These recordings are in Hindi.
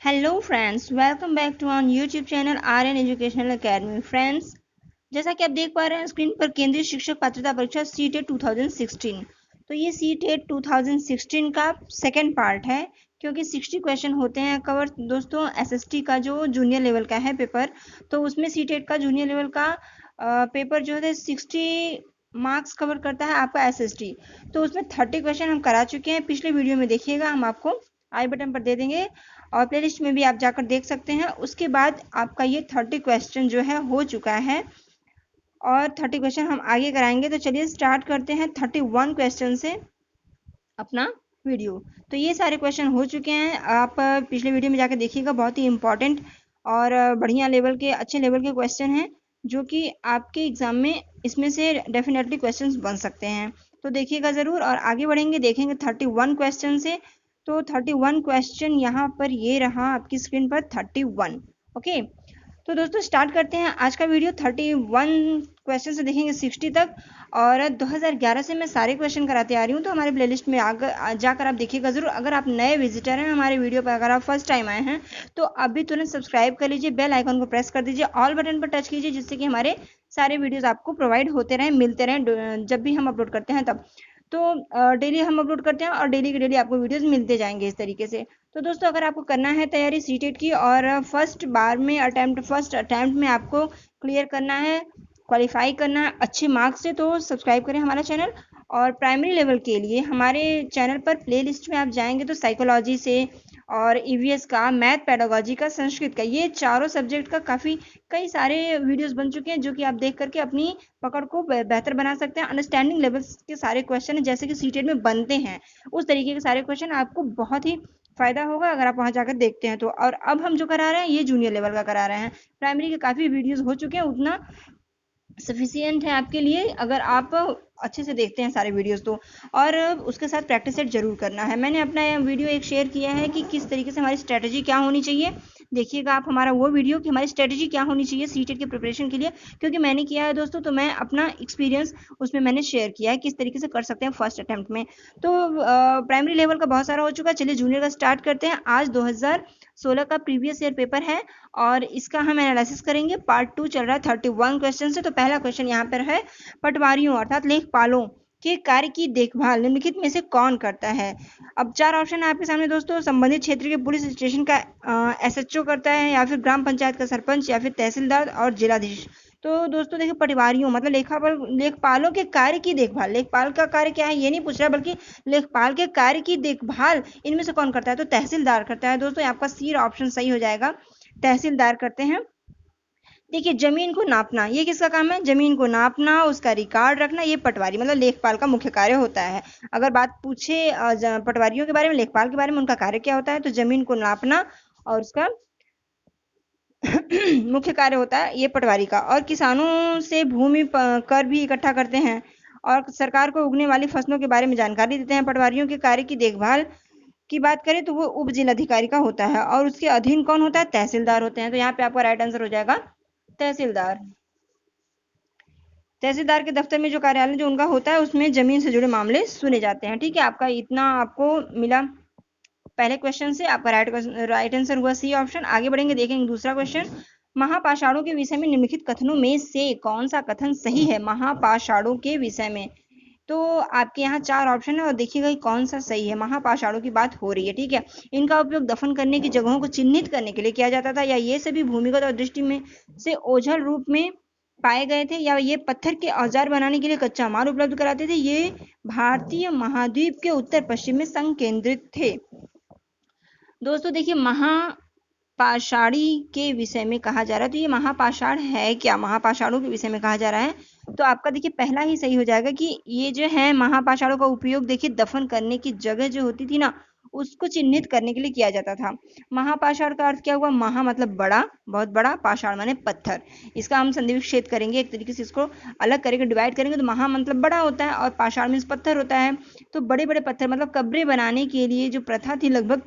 Hello friends, welcome back to on YouTube channel Aryan educational academy. Friends, जैसा कि आप देख पा रहे हैं स्क्रीन पर, केंद्रीय शिक्षक पात्रता परीक्षा सीटेट 2016। तो ये सीटेट 2016 का सेकंड पार्ट है, क्योंकि 60 क्वेश्चन होते हैं कवर दोस्तों। एसएसटी का जो जूनियर लेवल का है पेपर, तो उसमें सीटेट का जूनियर लेवल का पेपर जो है 60 मार्क्स कवर करता है आपका एसएसटी। तो उसमें 30 क्वेश्चन हम करा चुके हैं। पिछले वीडियो में देखिएगा, हम आपको आई बटन पर दे देंगे और प्लेलिस्ट में भी आप जाकर देख सकते हैं। उसके बाद आपका ये 30 क्वेश्चन जो है हो चुका है और 30 क्वेश्चन हम आगे कराएंगे। तो चलिए स्टार्ट करते हैं 31 क्वेश्चन से अपना वीडियो। तो ये सारे क्वेश्चन हो चुके हैं, आप पिछले वीडियो में जाकर देखिएगा। बहुत ही इंपॉर्टेंट और बढ़िया लेवल के, अच्छे लेवल के क्वेश्चन हैं जो कि आपके एग्जाम में इसमें से डेफिनेटली क्वेश्चंस बन सकते हैं। तो देखिएगा ज़रूर और आगे बढ़ेंगे, देखेंगे 31 क्वेश्चन से। तो 31 क्वेश्चन यहाँ पर ये रहा आपकी स्क्रीन पर 31। ओके, तो दोस्तों स्टार्ट करते हैं आज का वीडियो। 31 क्वेश्चन से देखेंगे 60 तक, और 2011 से मैं सारे क्वेश्चन कराते आ रही हूँ। तो हमारे प्लेलिस्ट में जाकर आप देखिएगा ज़रूर। अगर आप नए विजिटर हैं हमारे वीडियो पर, अगर आप फर्स्ट टाइम आए हैं तो अभी तुरंत सब्सक्राइब कर लीजिए, बेल आइकन को प्रेस कर दीजिए, ऑल बटन पर टच कीजिए, जिससे कि हमारे सारे वीडियोज़ आपको प्रोवाइड होते रहें, मिलते रहें जब भी हम अपलोड करते हैं तब। तो डेली हम अपलोड करते हैं और डेली के डेली आपको वीडियोस मिलते जाएंगे इस तरीके से। तो दोस्तों, अगर आपको करना है तैयारी सीटेट की और फर्स्ट अटेम्प्ट में आपको क्लियर करना है, क्वालिफाई करना है अच्छे मार्क्स से, तो सब्सक्राइब करें हमारा चैनल। और प्राइमरी लेवल के लिए हमारे चैनल पर प्लेलिस्ट में आप जाएंगे तो साइकोलॉजी से और ईवीएस का, मैथ, पेडागोजी का, संस्कृत का, ये चारों सब्जेक्ट का कई सारे वीडियोस बन चुके हैं जो कि आप देख करके अपनी पकड़ को बेहतर बना सकते हैं। अंडरस्टैंडिंग लेवल्स के सारे क्वेश्चन जैसे कि सीटेट में बनते हैं, उस तरीके के सारे क्वेश्चन आपको बहुत ही फायदा होगा अगर आप वहां जाकर देखते हैं तो। और अब हम जो करा रहे हैं ये जूनियर लेवल का करा रहे हैं। प्राइमरी के काफी वीडियोस हो चुके हैं, उतना सफिशियंट है आपके लिए अगर आप अच्छे से देखते हैं सारे वीडियोस तो। और उसके साथ प्रैक्टिस सेट जरूर करना है। मैंने अपना वीडियो एक शेयर किया है कि किस तरीके से हमारी स्ट्रेटजी क्या होनी चाहिए। देखिएगा आप हमारा वो वीडियो कि हमारी स्ट्रेटजी क्या होनी चाहिए सीटेट की प्रिपरेशन के लिए, क्योंकि मैंने किया है दोस्तों। तो मैं अपना एक्सपीरियंस उसमें मैंने शेयर किया है किस तरीके से कर सकते हैं फर्स्ट अटेम्प्ट में। तो प्राइमरी लेवल का बहुत सारा हो चुका है, चलिए जूनियर का स्टार्ट करते हैं। आज 2016 का प्रीवियस ईयर पेपर है और इसका हम एनालिसिस करेंगे। पार्ट 2 चल रहा है 31 क्वेश्चन से। तो पहला क्वेश्चन यहाँ पर है, पटवारियों अर्थात लेखपालों के कार्य की देखभाल निम्नलिखित में से कौन करता है। अब 4 ऑप्शन है आपके सामने दोस्तों। संबंधित क्षेत्र के पुलिस स्टेशन का एसएचओ करता है, या फिर ग्राम पंचायत का सरपंच, या फिर तहसीलदार और जिलाधीश। तो दोस्तों देखिए, पटवारियों मतलब लेखपालों के कार्य की देखभाल। लेखपाल का कार्य क्या है ये नहीं पूछ रहा, बल्कि लेखपाल के कार्य की देखभाल इनमें से कौन करता है, तो तहसीलदार करता है दोस्तों। आपका सी ऑप्शन सही हो जाएगा, तहसीलदार करते हैं। देखिए, जमीन को नापना ये किसका काम है, जमीन को नापना, उसका रिकॉर्ड रखना, ये पटवारी मतलब लेखपाल का मुख्य कार्य होता है। अगर बात पूछे पटवारियों के बारे में, लेखपाल के बारे में, उनका कार्य क्या होता है, तो जमीन को नापना और उसका मुख्य कार्य होता है ये पटवारी का। और किसानों से भूमि कर भी इकट्ठा करते हैं और सरकार को उगने वाली फसलों के बारे में जानकारी देते हैं। पटवारियों के कार्य की देखभाल की बात करें तो वो उप जिलाधिकारी का होता है और उसके अधीन कौन होता है, तहसीलदार होते हैं। तो यहाँ पे आपका राइट आंसर हो जाएगा तहसीलदार। तहसीलदार के दफ्तर में जो कार्यालय जो उनका होता है उसमें जमीन से जुड़े मामले सुने जाते हैं। ठीक है, आपका इतना आपको मिला पहले क्वेश्चन से। आपका राइट आंसर हुआ सी ऑप्शन। आगे बढ़ेंगे, देखेंगे दूसरा क्वेश्चन। महापाषाणों के विषय में निम्नलिखित कथनों में से कौन सा कथन सही है महापाषाणों के विषय में। तो आपके यहाँ 4 ऑप्शन है और देखिएगा कौन सा सही है। महापाषाणों की बात हो रही है, ठीक है। इनका उपयोग दफन करने की जगहों को चिन्हित करने के लिए किया जाता था, या ये सभी भूमिगत और दृष्टि में से ओझल रूप में पाए गए थे, या ये पत्थर के औजार बनाने के लिए कच्चा माल उपलब्ध कराते थे। ये भारतीय महाद्वीप के उत्तर पश्चिम में संकेंद्रित थे। दोस्तों देखिए, महापाषाणी के विषय में कहा जा रहा है, तो ये महापाषाण है क्या, महापाषाणों के विषय में कहा जा रहा है। तो आपका देखिए पहला ही सही हो जाएगा कि ये जो है महापाषाणों का उपयोग देखिए दफन करने की जगह जो होती थी ना, उसको चिन्हित करने के लिए किया जाता था। महापाषाण का अर्थ क्या हुआ, महा मतलब बड़ा, बहुत बड़ा, पाषाण माने पत्थर। इसका हम संधिविच्छेद करेंगे, एक तरीके से इसको अलग करेंगे, डिवाइड करेंगे। तो महा मतलब बड़ा होता है और पाषाण मीन्स पत्थर होता है। तो बड़े बड़े पत्थर मतलब कब्रें बनाने के लिए जो प्रथा थी, लगभग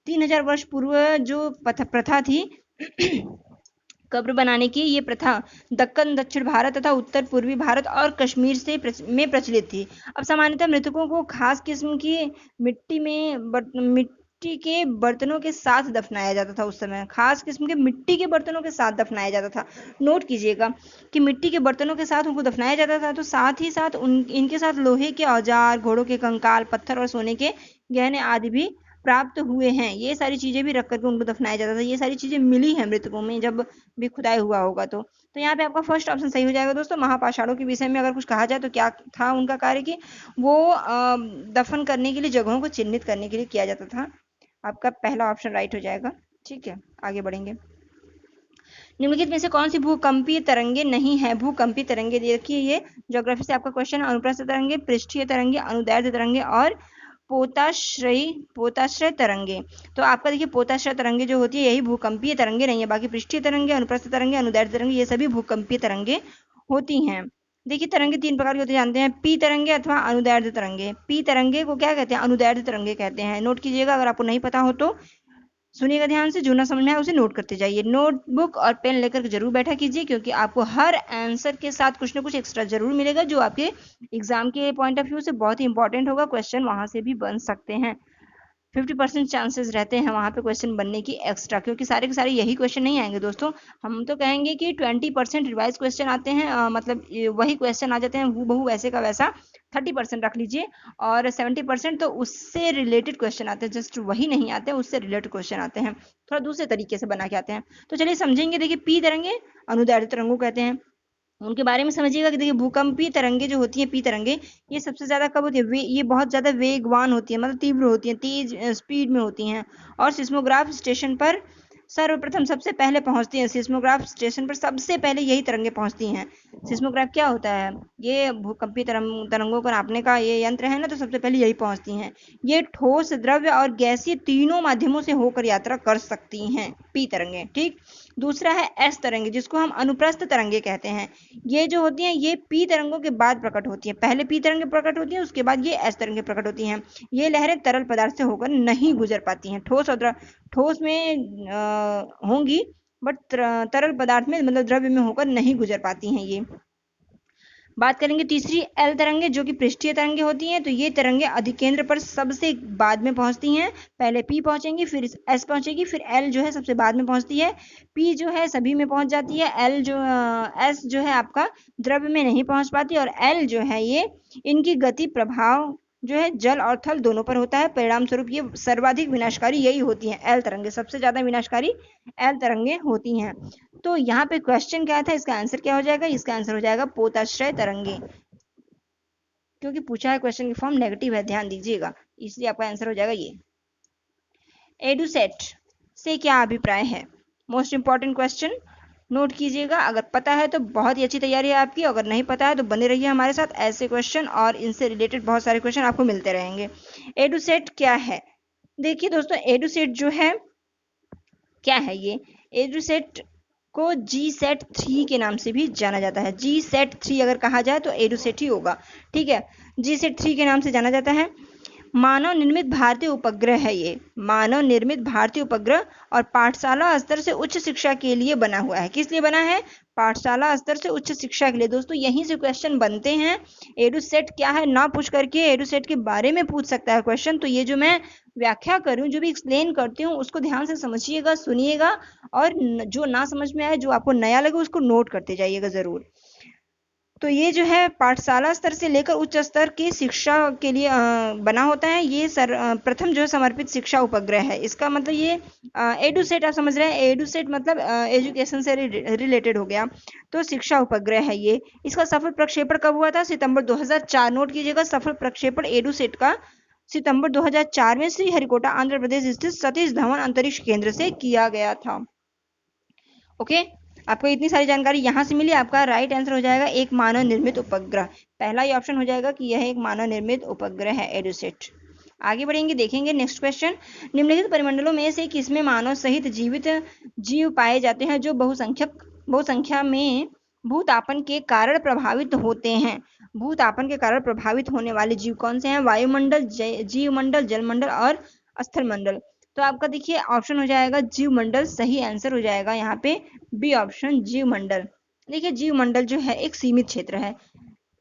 3000 वर्ष पूर्व जो प्रथा थी कब्र बनाने की, ये प्रथा दक्कन, दक्षिण भारत तथा उत्तर पूर्वी भारत और कश्मीर से में प्रचलित थी। अब सामान्यतः मृतकों को खास किस्म की मिट्टी में मिट्टी के बर्तनों के साथ दफनाया जाता था। उस समय खास किस्म के मिट्टी के बर्तनों के साथ दफनाया जाता था। नोट कीजिएगा कि मिट्टी के बर्तनों के साथ उनको दफनाया जाता था, तो साथ ही साथ इनके साथ लोहे के औजार, घोड़ों के कंकाल, पत्थर और सोने के गहने आदि भी प्राप्त हुए हैं। ये सारी चीजें भी रख करके उनको दफनाया जाता था। ये सारी चीजें मिली हैं मृतकों में जब भी खुदाई हुआ होगा। तो यहाँ पे आपका फर्स्ट ऑप्शन सही हो जाएगा दोस्तों। महापाषाणों के विषय में अगर कुछ कहा जाए तो क्या था उनका कार्य, कि वो दफन करने के लिए जगहों को चिन्हित करने के लिए किया जाता था। आपका पहला ऑप्शन राइट हो जाएगा। ठीक है, आगे बढ़ेंगे। निम्नलिखित में से कौन सी भूकंपीय तरंगे नहीं है? भूकंपीय तरंगे देखिए, ये ज्योग्राफी से आपका क्वेश्चन है। अनुप्रस्थ तरंगे, पृष्ठीय तरंगे, अनुदैर्ध्य तरंगे और पोताश्रय तरंगे। तो आपका देखिए पोताश्रय तरंगे जो होती है यही भूकंपीय तरंगे नहीं है। बाकी पृष्ठीय तरंगे, अनुप्रस्थ तरंगे, अनुदैर्ध्य तरंगे ये सभी भूकंपीय तरंगे होती हैं। देखिए तरंगे तीन प्रकार की होती जानते हैं, पी तरंगे अथवा अनुदैर्ध्य तरंगे। पी तरंगे को क्या कहते हैं? अनुदैर्ध्य तरंगे कहते हैं। नोट कीजिएगा, अगर आपको नहीं पता हो तो सुनिएगा ध्यान से, जो ना समझ में आए उसे नोट करते जाइए। नोटबुक और पेन लेकर जरूर बैठा कीजिए, क्योंकि आपको हर आंसर के साथ कुछ ना कुछ एक्स्ट्रा जरूर मिलेगा, जो आपके एग्जाम के पॉइंट ऑफ व्यू से बहुत ही इंपॉर्टेंट होगा। क्वेश्चन वहां से भी बन सकते हैं। 50% चांसेस रहते हैं वहां पे क्वेश्चन बनने की एक्स्ट्रा, क्योंकि सारे के सारे यही क्वेश्चन नहीं आएंगे दोस्तों। हम तो कहेंगे कि 20% रिवाइज क्वेश्चन आते हैं, मतलब वही क्वेश्चन आ जाते हैं हूबहू वैसे का वैसा। 30% रख लीजिए, और 70% तो उससे रिलेटेड क्वेश्चन आते हैं। जस्ट वही नहीं आते हैं, उससे रिलेटेड क्वेश्चन आते हैं, थोड़ा दूसरे तरीके से बना के आते हैं। तो चलिए समझेंगे। देखिए पी तरंगे अनुदैर्ध्य तरंगों कहते हैं, उनके बारे में समझिएगा कि देखिए भूकंपीय तरंगे जो होती हैं पी तरंगे, ये सबसे ज्यादा कब होती है? ये बहुत ज्यादा वेगवान होती है, मतलब तीव्र होती है, तेज स्पीड में होती हैं, और सिस्मोग्राफ स्टेशन पर सर्वप्रथम सबसे पहले पहुंचती हैं। सिस्मोग्राफ स्टेशन पर सबसे पहले यही तरंगे पहुंचती हैं। सिस्मोग्राफ क्या होता है? ये भूकंपीय तरंगों को नापने का ये यंत्र है ना, तो सबसे पहले यही पहुंचती हैं। ये ठोस, द्रव्य और गैसीय तीनों माध्यमों से होकर यात्रा कर सकती हैं पी तरंगे। ठीक, दूसरा है एस तरंगे, जिसको हम अनुप्रस्थ तरंगे कहते हैं। ये जो होती हैं ये पी तरंगों के बाद प्रकट होती हैं। पहले पी तरंगे प्रकट होती हैं, उसके बाद ये एस तरंगे प्रकट होती हैं। ये लहरें तरल पदार्थ से होकर नहीं गुजर पाती हैं। ठोस में होंगी, बट तरल पदार्थ में मतलब द्रव्य में होकर नहीं गुजर पाती हैं ये। बात करेंगे तीसरी एल तरंगे, जो कि पृष्ठीय तरंगे होती हैं। तो ये तरंगे अधिकेंद्र पर सबसे बाद में पहुंचती हैं। पहले पी पहुंचेंगी, फिर एस पहुंचेगी, फिर एल जो है सबसे बाद में पहुंचती है। पी जो है सभी में पहुंच जाती है, एल जो एस जो है आपका द्रव्य में नहीं पहुंच पाती, और एल जो है ये इनकी गति प्रभाव जो है जल और थल दोनों पर होता है। परिणाम स्वरूप ये सर्वाधिक विनाशकारी यही होती हैं, एल तरंगे सबसे ज्यादा विनाशकारी एल तरंगे होती हैं। तो यहाँ पे क्वेश्चन क्या था, इसका आंसर क्या हो जाएगा? इसका आंसर हो जाएगा पोताश्रय तरंगे, क्योंकि पूछा है क्वेश्चन की फॉर्म नेगेटिव है, ध्यान दीजिएगा, इसलिए आपका आंसर हो जाएगा ये। एडुसेट से क्या अभिप्राय है? मोस्ट इंपॉर्टेंट क्वेश्चन, नोट कीजिएगा। अगर पता है तो बहुत ही अच्छी तैयारी है आपकी, अगर नहीं पता है तो बने रहिए हमारे साथ। ऐसे क्वेश्चन और इनसे रिलेटेड बहुत सारे क्वेश्चन आपको मिलते रहेंगे। एडुसेट क्या है? देखिए दोस्तों, एडुसेट जो है क्या है? ये एडुसेट को GSET 3 के नाम से भी जाना जाता है। GSET 3 अगर कहा जाए तो एडुसेट ही होगा। ठीक है, GSET 3 के नाम से जाना जाता है। मानव निर्मित भारतीय उपग्रह है ये, मानव निर्मित भारतीय उपग्रह, और पाठशाला स्तर से उच्च शिक्षा के लिए बना हुआ है। किस लिए बना है? पाठशाला स्तर से उच्च शिक्षा के लिए। दोस्तों यहीं से क्वेश्चन बनते हैं। एडुसेट क्या है ना पूछ करके एडुसेट के बारे में पूछ सकता है क्वेश्चन। तो ये जो मैं व्याख्या करूं, जो भी एक्सप्लेन करती हूँ, उसको ध्यान से समझिएगा, सुनिएगा, और जो ना समझ में आए, जो आपको नया लगे, उसको नोट करते जाइएगा जरूर। तो ये जो है पाठशाला स्तर से लेकर उच्च स्तर की शिक्षा के लिए बना होता है। ये प्रथम जो है समर्पित शिक्षा उपग्रह है। इसका मतलब ये एडुसेट आप समझ रहे हैं, एडुसेट मतलब एजुकेशन से रिलेटेड हो गया। तो शिक्षा उपग्रह है ये। इसका सफल प्रक्षेपण कब हुआ था? सितंबर 2004। नोट कीजिएगा, सफल प्रक्षेपण एडुसेट का सितंबर 2004 में श्रीहरिकोटा आंध्र प्रदेश स्थित सतीश धवन अंतरिक्ष केंद्र से किया गया था। ओके, आपको इतनी सारी जानकारी यहां से मिली। आपका राइट आंसर हो जाएगा एक मानव निर्मित उपग्रह। पहला ही ऑप्शन हो जाएगा कि यह एक मानव निर्मित उपग्रह है, एडुसेट। आगे बढ़ेंगे, देखेंगे नेक्स्ट क्वेश्चन। निम्नलिखित परिमंडलों में से किसमें मानव सहित जीवित जीव पाए जाते हैं जो बहुसंख्या में भूतापन के कारण प्रभावित होते हैं? भूतापन के कारण प्रभावित होने वाले जीव कौन से हैं? वायुमंडल, जीवमंडल, जलमंडल और स्थलमंडल। तो आपका देखिए ऑप्शन हो जाएगा जीवमंडल, सही आंसर हो जाएगा यहाँ पे बी ऑप्शन, जीवमंडल। देखिए जीवमंडल जो है एक सीमित क्षेत्र है।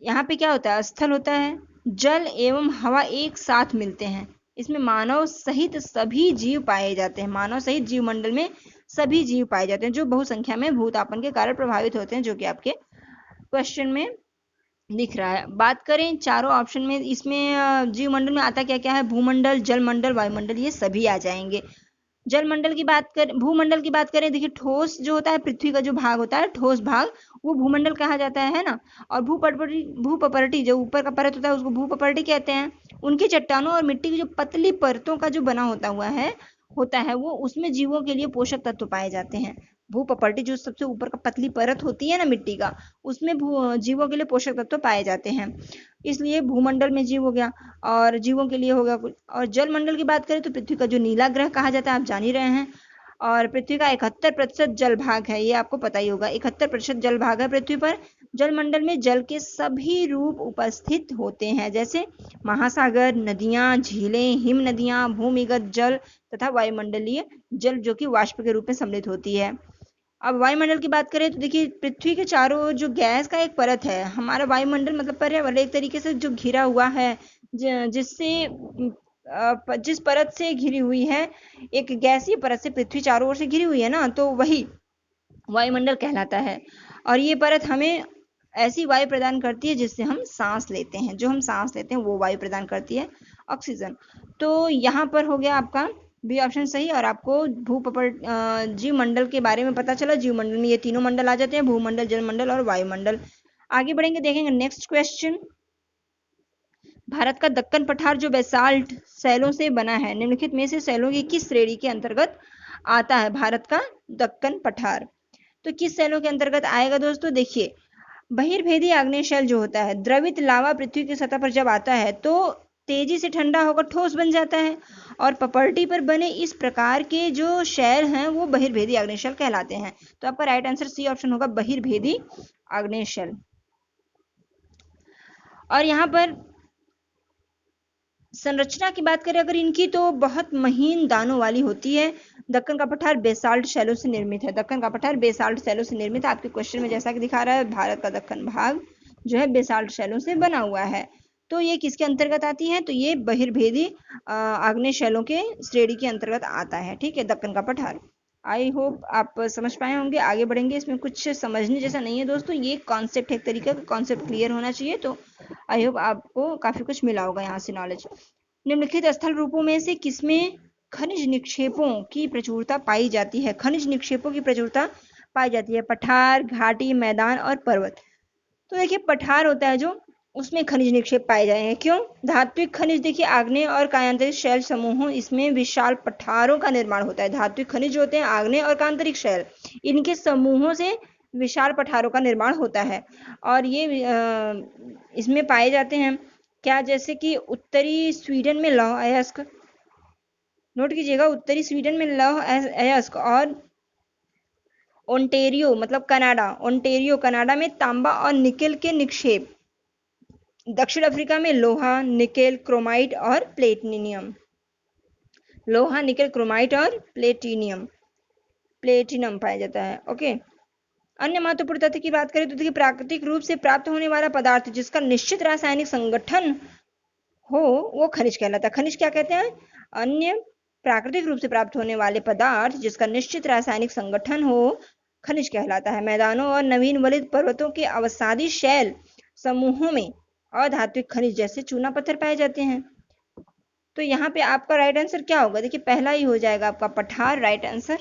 यहाँ पे क्या होता है? स्थल होता है, जल एवं हवा एक साथ मिलते हैं, इसमें मानव सहित सभी जीव पाए जाते हैं। मानव सहित जीव मंडल में सभी जीव पाए जाते हैं जो बहुसंख्या में भूतापन के कारण प्रभावित होते हैं, जो कि आपके क्वेश्चन में दिख रहा है। बात करें चारों ऑप्शन में, इसमें जीव मंडल में आता क्या क्या है? भूमंडल, जलमंडल, वायुमंडल, ये सभी आ जाएंगे। जलमंडल की बात करें, भूमंडल की बात करें, देखिए ठोस जो होता है, पृथ्वी का जो भाग होता है ठोस भाग, वो भूमंडल कहा जाता है ना। और भूपपरटी जो ऊपर का परत होता है उसको भूपपरटी कहते हैं। उनकी चट्टानों और मिट्टी की जो पतली परतों का जो बना होता है वो, उसमें जीवों के लिए पोषक तत्व पाए जाते हैं। भूपपरटी जो सबसे ऊपर का पतली परत होती है ना मिट्टी का, उसमें जीवों के लिए पोषक तत्व पाए जाते हैं, इसलिए भूमंडल में जीव हो गया और जीवों के लिए हो गया कुछ। और जलमंडल की बात करें तो पृथ्वी का जो नीला ग्रह कहा जाता है आप जान ही रहे हैं, और पृथ्वी का 71% जल भाग है, ये आपको पता ही होगा। 71% जल भाग है पृथ्वी पर। जलमंडल में जल के सभी रूप उपस्थित होते हैं, जैसे महासागर, नदियां, झीलें, हिम नदियां, भूमिगत जल तथा वायुमंडलीय जल जो कि वाष्प के रूप में सम्मिलित होती है। अब वायुमंडल की बात करें तो देखिए पृथ्वी के चारों ओर जो गैस का एक परत है, हमारा वायुमंडल मतलब पर्यावरण एक तरीके से जो घिरा हुआ है, जिससे जिस परत से घिरी हुई है, एक गैसीय परत से पृथ्वी चारों ओर से घिरी हुई है ना, तो वही वायुमंडल कहलाता है। और ये परत हमें ऐसी वायु प्रदान करती है जिससे हम सांस लेते हैं, जो हम सांस लेते हैं वो वायु प्रदान करती है, ऑक्सीजन। तो यहाँ पर हो गया आपका बी ऑप्शन सही। और आपको जीव मंडल के बारे में पता चला। जीव मंडल में ये तीनों मंडल आ जाते हैं, भूमंडल, जलमंडल और वायुमंडल। आगे बढ़ेंगे, देखेंगे नेक्स्ट क्वेश्चन। भारत का दक्कन पठार जो बेसाल्ट सैलों से बना है, निम्नलिखित में से सैलों की किस श्रेणी के अंतर्गत आता है? भारत का दक्कन पठार तो किस सैलों के अंतर्गत आएगा दोस्तों? देखिए बहिर्भेदी आग्नेय शैल जो होता है, द्रवित लावा पृथ्वी की सतह पर जब आता है तो तेजी से ठंडा होकर ठोस बन जाता है, और पपर्टी पर बने इस प्रकार के जो शैल हैं वो बहिर्भेदी आग्नेय शैल कहलाते हैं। तो आपका राइट आंसर सी ऑप्शन होगा, बहिर्भेदी आग्नेय शैल। और यहाँ पर संरचना की बात करें अगर इनकी, तो बहुत महीन दानों वाली होती है। दक्कन का पठार बेसाल्ट शैलों से निर्मित है। दक्कन का पठार बेसाल्ट शैलों से निर्मित है। आपके क्वेश्चन में जैसा कि दिखा रहा है, भारत का दक्कन भाग जो है बेसाल्ट शैलों से बना हुआ है। तो ये किसके अंतर्गत आती है? तो ये बहिर्भेदी आग्नेय शैलों के श्रेणी के अंतर्गत आता है। ठीक है, दक्कन का पठार। आई होप आप समझ पाए होंगे। आगे बढ़ेंगे, इसमें कुछ समझने जैसा नहीं है दोस्तों, ये कॉन्सेप्ट है, एक तरीके का कॉन्सेप्ट क्लियर होना चाहिए। तो आई होप आपको काफी कुछ मिला होगा यहाँ से नॉलेज। निम्नलिखित स्थल रूपों में से किसमें खनिज निक्षेपों की प्रचुरता पाई जाती है? खनिज निक्षेपों की प्रचुरता पाई जाती है। पठार, घाटी, मैदान और पर्वत। तो देखिए पठार होता है जो, उसमें खनिज निक्षेप पाए जाएंगे। क्यों? धात्विक खनिज, देखिए आग्नेय और कायांतरिक शैल समूहों, इसमें विशाल पठारों का निर्माण होता है। धात्विक खनिज होते हैं आग्नेय और कायांतरिक शैल, इनके समूहों से विशाल पठारों का निर्माण होता है। और ये इसमें पाए जाते हैं क्या? जैसे कि उत्तरी स्वीडन में लौह अयस्क, नोट कीजिएगा, उत्तरी स्वीडन में लौह अयस्क, और ओंटेरियो मतलब कनाडा, ओंटेरियो कनाडा में तांबा और निकेल के निक्षेप। दक्षिण अफ्रीका में लोहा, निकेल, क्रोमाइट और प्लेटिनियम। लोहा, निकेल, क्रोमाइट और प्लेटिनम पाया जाता है। ओके। अन्य महत्वपूर्ण तथ्य की बात करें तो देखिए प्राकृतिक रूप से प्राप्त होने वाला पदार्थ जिसका निश्चित रासायनिक संगठन हो वो खनिज कहलाता है। खनिज क्या कहते हैं? अन्य प्राकृतिक रूप से प्राप्त होने वाले पदार्थ जिसका निश्चित रासायनिक संगठन हो खनिज कहलाता है। मैदानों और नवीन वलित पर्वतों के अवसादी शैल समूहों में अधात्विक खनिज जैसे चूना पत्थर पाए जाते हैं। तो यहाँ पे आपका राइट आंसर क्या होगा? देखिए पहला ही हो जाएगा आपका पठार राइट आंसर।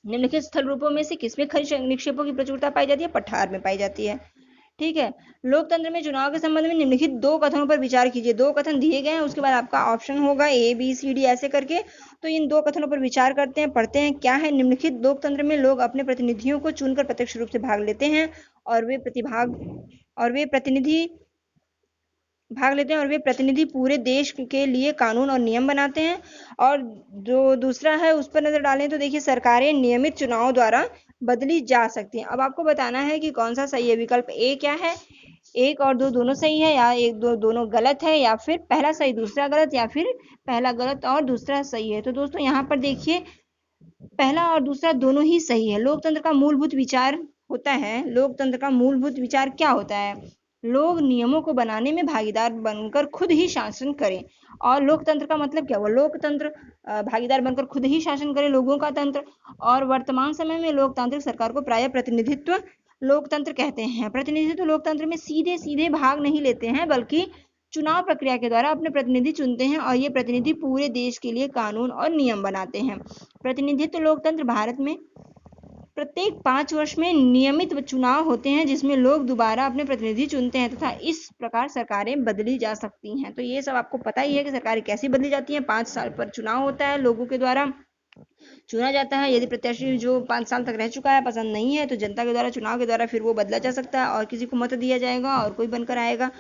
निम्नलिखित स्थल रूपों में से किसमें खनिज निक्षेपों की प्रचुरता पाई जाती है? पठार में पाई जाती है। ठीक है। लोकतंत्र में चुनाव के संबंध में निम्नलिखित दो कथनों पर विचार कीजिए। दो कथन दिए गए हैं, उसके बाद आपका ऑप्शन होगा ABCD ऐसे करके। तो इन दो कथनों पर विचार करते हैं, पढ़ते हैं क्या है। निम्नलिखित लोकतंत्र में लोग अपने प्रतिनिधियों को चुनकर प्रत्यक्ष रूप से भाग लेते हैं और वे प्रतिनिधि पूरे देश के लिए कानून और नियम बनाते हैं। और जो दूसरा है उस पर नजर डालें तो देखिए सरकारें नियमित चुनाव द्वारा बदली जा सकती हैं। अब आपको बताना है कि कौन सा सही है। विकल्प ए क्या है? 1 और 2 दोनों सही है, या 1 2 दोनों गलत है, या फिर पहला सही दूसरा गलत, या फिर पहला गलत और दूसरा सही है। तो दोस्तों यहाँ पर देखिए पहला और दूसरा दोनों ही सही है। लोकतंत्र का मूलभूत विचार होता है, लोकतंत्र का मूलभूत विचार क्या होता है? लोग नियमों को बनाने में भागीदार बनकर खुद ही शासन करें। और लोकतंत्र का मतलब क्या हुआ? लोकतंत्र भागीदार बनकर खुद ही शासन करे, लोगों का तंत्र। और वर्तमान समय में लोकतांत्रिक सरकार को प्रायः प्रतिनिधित्व लोकतंत्र कहते हैं। प्रतिनिधित्व लोकतंत्र में सीधे सीधे भाग नहीं लेते हैं, बल्कि चुनाव प्रक्रिया के द्वारा अपने प्रतिनिधि चुनते हैं और ये प्रतिनिधि पूरे देश के लिए कानून और नियम बनाते हैं। प्रतिनिधित्व लोकतंत्र भारत में प्रत्येक 5 वर्ष में नियमित चुनाव होते हैं, जिसमें लोग दोबारा अपने प्रतिनिधि चुनते हैं तथा इस प्रकार सरकारें बदली जा सकती हैं। तो ये सब आपको पता ही है कि सरकारें कैसी बदली जाती हैं। 5 साल पर चुनाव होता है, लोगों के द्वारा चुना जाता है। यदि प्रत्याशी जो 5 साल तक रह चुका है पसंद नहीं है, तो जनता के द्वारा चुनाव के द्वारा फिर वो बदला जा सकता है और किसी को मत दिया जाएगा और कोई बनकर आएगा।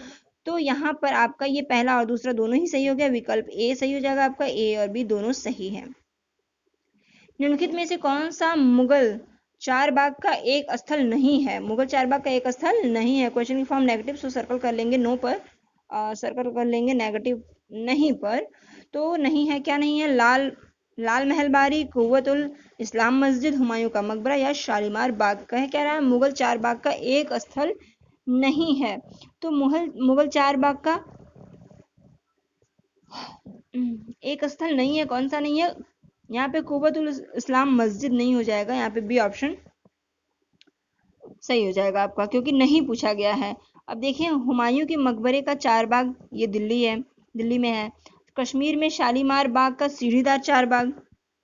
तो यहाँ पर आपका ये पहला और दूसरा दोनों ही सही हो गया। विकल्प ए सही हो जाएगा आपका, ए और बी दोनों सही है। निम्नलिखित में से कौन सा मुगल चार बाग का एक स्थल नहीं है? मुगल चार बाग का एक स्थल नहीं है। क्वेश्चन की फॉर्म नेगेटिव, सो सर्कल कर लेंगे नो पर, सर्कल कर लेंगे नेगेटिव नहीं पर। तो नहीं है, क्या नहीं है? लाल महल बारी, कुव्वतुल इस्लाम मस्जिद, हुमायूं का मकबरा या शालीमार बाग का है। कह रहा है मुगल चार बाग का एक स्थल नहीं है। तो मुगल चार बाग का एक स्थल नहीं है। कौन सा नहीं है? यहाँ पे कुव्वतुल इस्लाम मस्जिद नहीं हो जाएगा, यहाँ पे बी ऑप्शन सही हो जाएगा आपका, क्योंकि नहीं पूछा गया है। अब देखिए हुमायूं के मकबरे का चार बाग, ये दिल्ली में है। कश्मीर में शालीमार बाग का सीढ़ीदार चार बाग,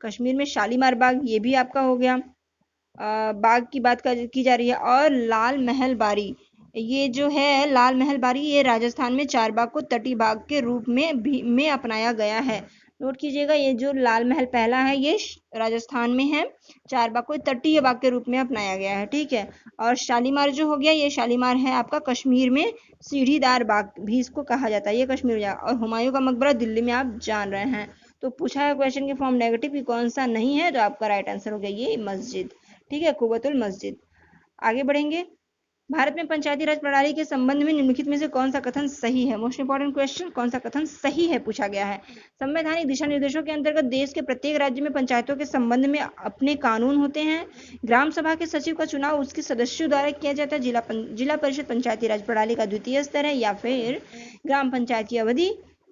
कश्मीर में शालीमार बाग ये भी आपका हो गया। बाग की बात की जा रही है। और लाल महल बारी, ये जो है लाल महल बारी, ये राजस्थान में चार बाग को तटीय बाग के रूप में अपनाया गया है। नोट कीजिएगा, ये जो लाल महल पहला है ये राजस्थान में है, चार बाग को तटीय बाग के रूप में अपनाया गया है, ठीक है। और शालीमार जो हो गया, ये शालीमार है आपका कश्मीर में, सीढ़ीदार बाग भी इसको कहा जाता है, ये कश्मीर में। और हुमायूं का मकबरा दिल्ली में आप जान रहे हैं। तो पूछा है क्वेश्चन के फॉर्म नेगेटिव की कौन सा नहीं है, तो आपका राइट आंसर हो गया ये मस्जिद, ठीक है, कुव्वतुल मस्जिद। आगे बढ़ेंगे। भारत में पंचायती राज प्रणाली के संबंध में निम्नलिखित में से कौन सा कथन सही है? मोस्ट इंपॉर्टेंट क्वेश्चन, कौन सा कथन सही है पूछा गया है। संवैधानिक दिशा निर्देशों के अंतर्गत देश के प्रत्येक राज्य में पंचायतों के संबंध में अपने कानून होते हैं। ग्राम सभा के सचिव का चुनाव उसके सदस्यों द्वारा किया जाता है। जिला परिषद पंचायती राज प्रणाली का द्वितीय स्तर है, या फिर ग्राम पंचायत की अवधि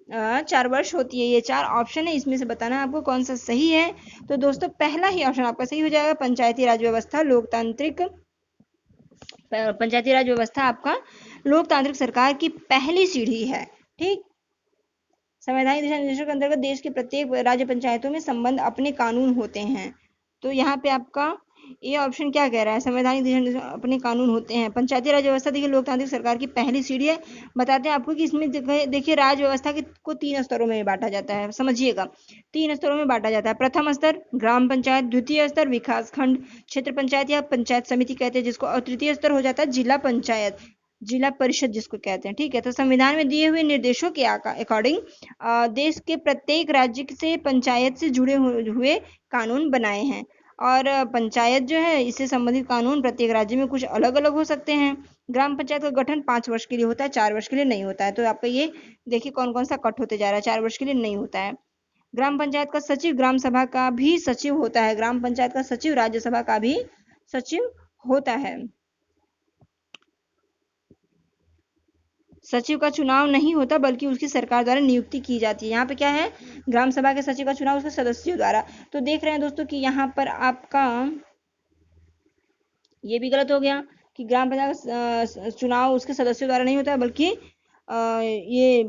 4 वर्ष होती है। ये 4 ऑप्शन है, इसमें से बताना है आपको कौन सा सही है। तो दोस्तों पहला ही ऑप्शन आपका सही हो जाएगा, पंचायती राज व्यवस्था लोकतांत्रिक, पंचायती राज व्यवस्था आपका लोकतांत्रिक सरकार की पहली सीढ़ी है, ठीक। संवैधानिक दिशा निर्देशों के अंतर्गत देश के प्रत्येक राज्य पंचायतों में संबंध अपने कानून होते हैं। तो यहाँ पे आपका ये ऑप्शन क्या कह रहा है? संवैधानिक दिशा निर्देश अपने कानून होते हैं। पंचायती राज व्यवस्था देखिए लोकतांत्रिक सरकार की पहली सीढ़ी है। बताते हैं आपको कि इसमें देखिए राज व्यवस्था को 3 स्तरों में बांटा जाता है, समझिएगा 3 स्तरों में बांटा जाता है। प्रथम स्तर ग्राम पंचायत, द्वितीय स्तर विकास खंड क्षेत्र पंचायत या पंचायत समिति कहते हैं जिसको, और तृतीय स्तर हो जाता है जिला पंचायत, जिला परिषद जिसको कहते हैं, ठीक है। तो संविधान में दिए हुए निर्देशों के अकॉर्डिंग देश के प्रत्येक राज्य से पंचायत से जुड़े हुए कानून बनाए हैं। और पंचायत जो है इससे संबंधित कानून प्रत्येक राज्य में कुछ अलग अलग हो सकते हैं। ग्राम पंचायत का गठन 5 वर्ष के लिए होता है, 4 वर्ष के लिए नहीं होता है। तो आपका ये देखिए कौन कौन सा कट होते जा रहा है, 4 वर्ष के लिए नहीं होता है। ग्राम पंचायत का सचिव ग्राम सभा का भी सचिव होता है, ग्राम पंचायत का सचिव राज्यसभा का भी सचिव होता है। सचिव का चुनाव नहीं होता बल्कि उसकी सरकार द्वारा नियुक्ति की जाती है। यहाँ पे क्या है, ग्राम सभा के सचिव का चुनाव उसके सदस्यों द्वारा। तो देख रहे हैं दोस्तों कि यहाँ पर आपका ये भी गलत हो गया कि ग्राम पंचायत चुनाव उसके सदस्यों द्वारा नहीं होता है, बल्कि ये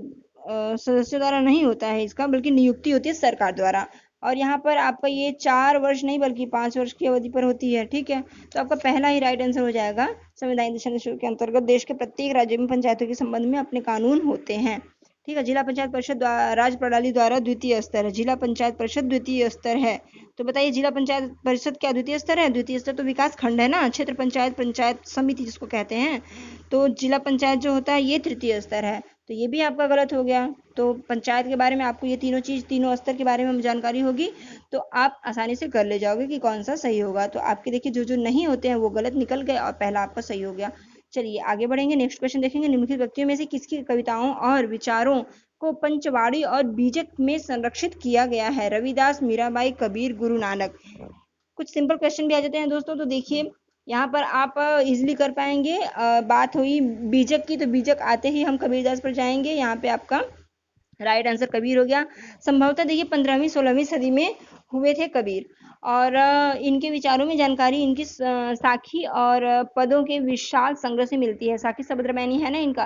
सदस्यों द्वारा नहीं होता है इसका, बल्कि नियुक्ति होती है सरकार द्वारा। और यहाँ पर आपका ये 4 वर्ष नहीं बल्कि 5 वर्ष की अवधि पर होती है, ठीक है। तो आपका पहला ही राइट आंसर हो जाएगा, संवैधानिक दिशा निर्देशों के अंतर्गत देश के प्रत्येक राज्य में पंचायतों के संबंध में अपने कानून होते हैं, ठीक है। जिला पंचायत परिषद राज प्रणाली द्वारा द्वितीय स्तर है, जिला पंचायत परिषद द्वितीय स्तर है। तो बताइए जिला पंचायत परिषद क्या द्वितीय स्तर है? द्वितीय स्तर तो विकास खंड है ना, क्षेत्र पंचायत, पंचायत समिति जिसको कहते हैं। तो जिला पंचायत जो होता है ये तृतीय स्तर है। तो ये भी आपका गलत हो गया। तो पंचायत के बारे में आपको ये तीनों स्तर के बारे में जानकारी होगी तो आप आसानी से कर ले जाओगे कि कौन सा सही होगा। तो आपके देखिए जो जो नहीं होते हैं वो गलत निकल गए और पहला आपका सही हो गया। चलिए आगे बढ़ेंगे, नेक्स्ट क्वेश्चन देखेंगे। निम्नलिखित व्यक्तियों में से किसकी कविताओं और विचारों को पंचवाड़ी और बीजक में संरक्षित किया गया है? रविदास, मीराबाई, कबीर, गुरु नानक। कुछ सिंपल क्वेश्चन भी आ जाते हैं दोस्तों। तो देखिए यहाँ पर आप इजिली कर पाएंगे। बात हुई बीजक की, तो बीजक आते ही हम कबीरदास पर जाएंगे। यहाँ पे आपका राइट आंसर कबीर हो गया। संभवतः देखिए 15वीं 16वीं सदी में हुए थे कबीर। और इनके विचारों में जानकारी इनकी साखी और पदों के विशाल संग्रह से मिलती है। साखी शब्द रामायणी है ना इनका,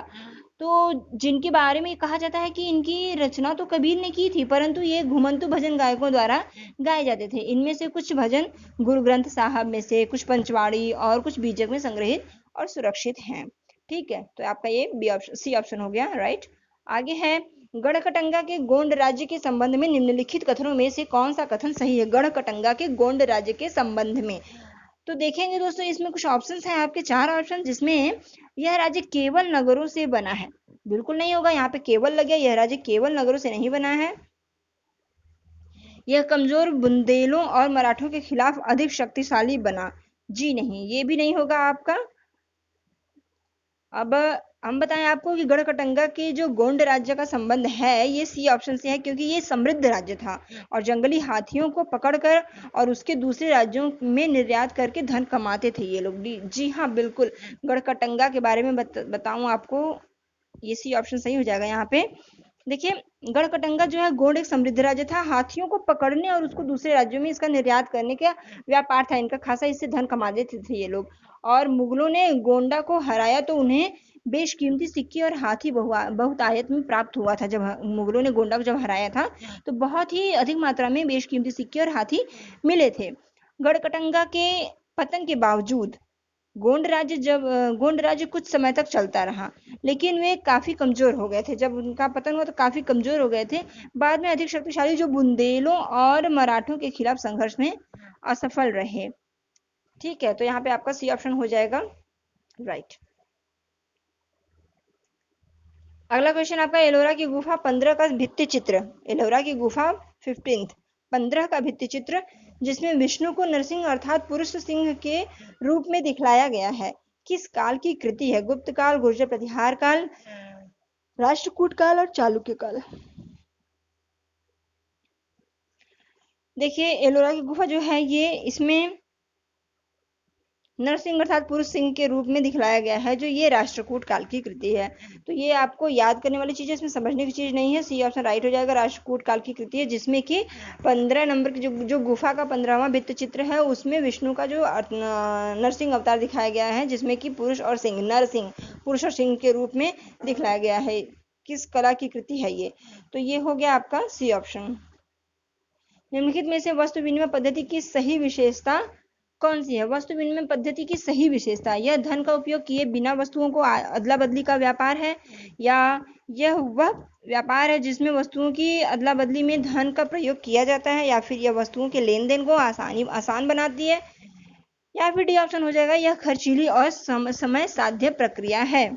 तो जिनके बारे में कहा जाता है कि इनकी रचना तो कबीर ने की थी, परंतु ये घुमंतु भजन गायकों द्वारा गाए जाते थे। इनमें से कुछ भजन गुरु ग्रंथ साहब में से, कुछ पंचवाड़ी और कुछ बीजक में संग्रहित और सुरक्षित हैं। ठीक है, तो आपका ये बी ऑप्शन, सी ऑप्शन हो गया राइट। आगे है, गढ़कटंगा के गोंड राज्य के संबंध में निम्नलिखित कथनों में से कौन सा कथन सही है? गढ़कटंगा के गोंड राज्य के संबंध में तो देखेंगे दोस्तों, इसमें कुछ ऑप्शंस हैं आपके, 4 ऑप्शन, जिसमें यह राज्य केवल नगरों से बना है, बिल्कुल नहीं होगा, यहाँ पे केवल लग गया, यह राज्य केवल नगरों से नहीं बना है। यह कमजोर बुंदेलों और मराठों के खिलाफ अधिक शक्तिशाली बना, जी नहीं, ये भी नहीं होगा आपका। अब हम बताएं आपको कि गढ़कटंगा के जो गोंड राज्य का संबंध है, ये सी ऑप्शन से है, क्योंकि ये समृद्ध राज्य था और जंगली हाथियों को पकड़कर और उसके दूसरे राज्यों में निर्यात करके धन कमाते थे ये लोग। जी हाँ, बिल्कुल, गढ़कटंगा के बारे में बताऊं आपको, ये सी ऑप्शन सही हो जाएगा। यहाँ पे देखिए, गढ़कटंगा जो है गोंड एक समृद्ध राज्य था, हाथियों को पकड़ने और उसको दूसरे राज्यों में इसका निर्यात करने का व्यापार था इनका, खासा इससे धन कमा देते थे ये लोग। और मुगलों ने गोंडा को हराया तो उन्हें बेशकीमती सिक्के और हाथी बहुतायत में प्राप्त हुआ था। जब मुगलों ने गोंडा को जब हराया था तो बहुत ही अधिक मात्रा में बेशकीमती सिक्के और हाथी मिले थे। गढ़कटंगा के पतन के बावजूद गोंड राज्य कुछ समय तक चलता रहा, लेकिन वे काफी कमजोर हो गए थे। जब उनका पतन हुआ तो काफी कमजोर हो गए थे। बाद में अधिक शक्तिशाली जो बुंदेलों और मराठों के खिलाफ संघर्ष में असफल रहे। ठीक है, तो यहाँ पे आपका सी ऑप्शन हो जाएगा राइट। अगला क्वेश्चन आपका, एलोरा की गुफा 15 का भित्ति चित्र, एलोरा की गुफा 15 का भित्ति चित्र जिसमें विष्णु को नरसिंह अर्थात पुरुष सिंह के रूप में दिखलाया गया है, किस काल की कृति है? गुप्त काल, गुर्जर प्रतिहार काल, राष्ट्रकूट काल और चालुक्य काल। देखिए, एलोरा की गुफा जो है ये, इसमें नरसिंह अर्थात पुरुष सिंह के रूप में दिखलाया गया है, जो ये राष्ट्रकूट काल की कृति है। तो ये आपको याद करने वाली चीज है, इसमें समझने की चीज नहीं है। सी ऑप्शन राइट हो जाएगा, राष्ट्रकूट काल की कृति है, जिसमें कि 15 नंबर की जो गुफा का 15वां भित्ति चित्र है, उसमें विष्णु का जो नरसिंह अवतार दिखाया गया है, जिसमें कि पुरुष और सिंह, नरसिंह पुरुष और सिंह के रूप में दिखलाया गया है। किस कला की कृति है ये? तो ये हो गया आपका सी ऑप्शन। निम्नलिखित में से वस्तु विनिमय पद्धति की सही विशेषता कौन सी है? वस्तु विनिमय पद्धति की सही विशेषता, यह धन का उपयोग किए बिना वस्तुओं को अदला बदली का व्यापार है, या यह वह व्यापार है जिसमें वस्तुओं की अदला बदली में धन का प्रयोग किया जाता है, या फिर यह वस्तुओं के लेन देन को आसान बनाती है, या फिर डी ऑप्शन हो जाएगा, यह खर्चीली और समय साध्य प्रक्रिया है।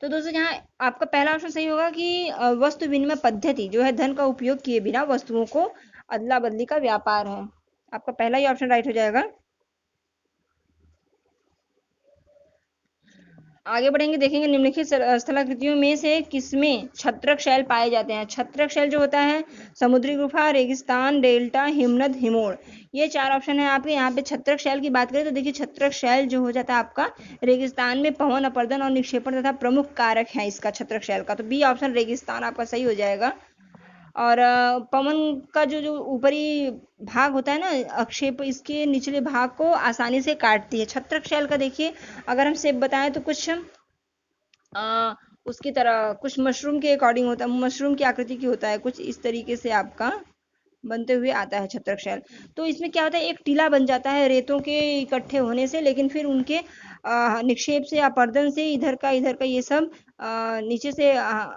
तो दोस्तों, यहाँ आपका पहला ऑप्शन सही होगा कि वस्तु विनिमय पद्धति जो है धन का उपयोग किए बिना वस्तुओं को अदला बदली का व्यापार है। आपका पहला ही ऑप्शन राइट हो जाएगा। आगे बढ़ेंगे, देखेंगे निम्नलिखित स्थलाकृतियों में से किसमें छत्रक शैल पाए जाते हैं? छत्रक शैल जो होता है, समुद्री गुफा, रेगिस्तान, डेल्टा, हिमनद, हिमोड़, ये 4 ऑप्शन है आपके। यहाँ पे छत्रक शैल की बात करें तो देखिए, छत्रक शैल जो हो जाता है आपका रेगिस्तान में पवन अपर्दन और निक्षेपण तथा प्रमुख कारक है इसका, छत्रक शैल का। तो बी ऑप्शन रेगिस्तान आपका सही हो जाएगा। और पवन का जो ऊपरी भाग होता है ना, अक्षेप, इसके निचले भाग को आसानी से काटती है। छत्रक शैल का देखिए, अगर हम शेप बताएं तो कुछ उसकी तरह, कुछ मशरूम के अकॉर्डिंग होता है, मशरूम की आकृति की होता है, कुछ इस तरीके से आपका बनते हुए आता है छत्रक शैल। तो इसमें क्या होता है, एक टीला बन जाता है रेतों के इकट्ठे होने से, लेकिन फिर उनके निक्षेप से, अपर्दन से इधर का ये सब नीचे से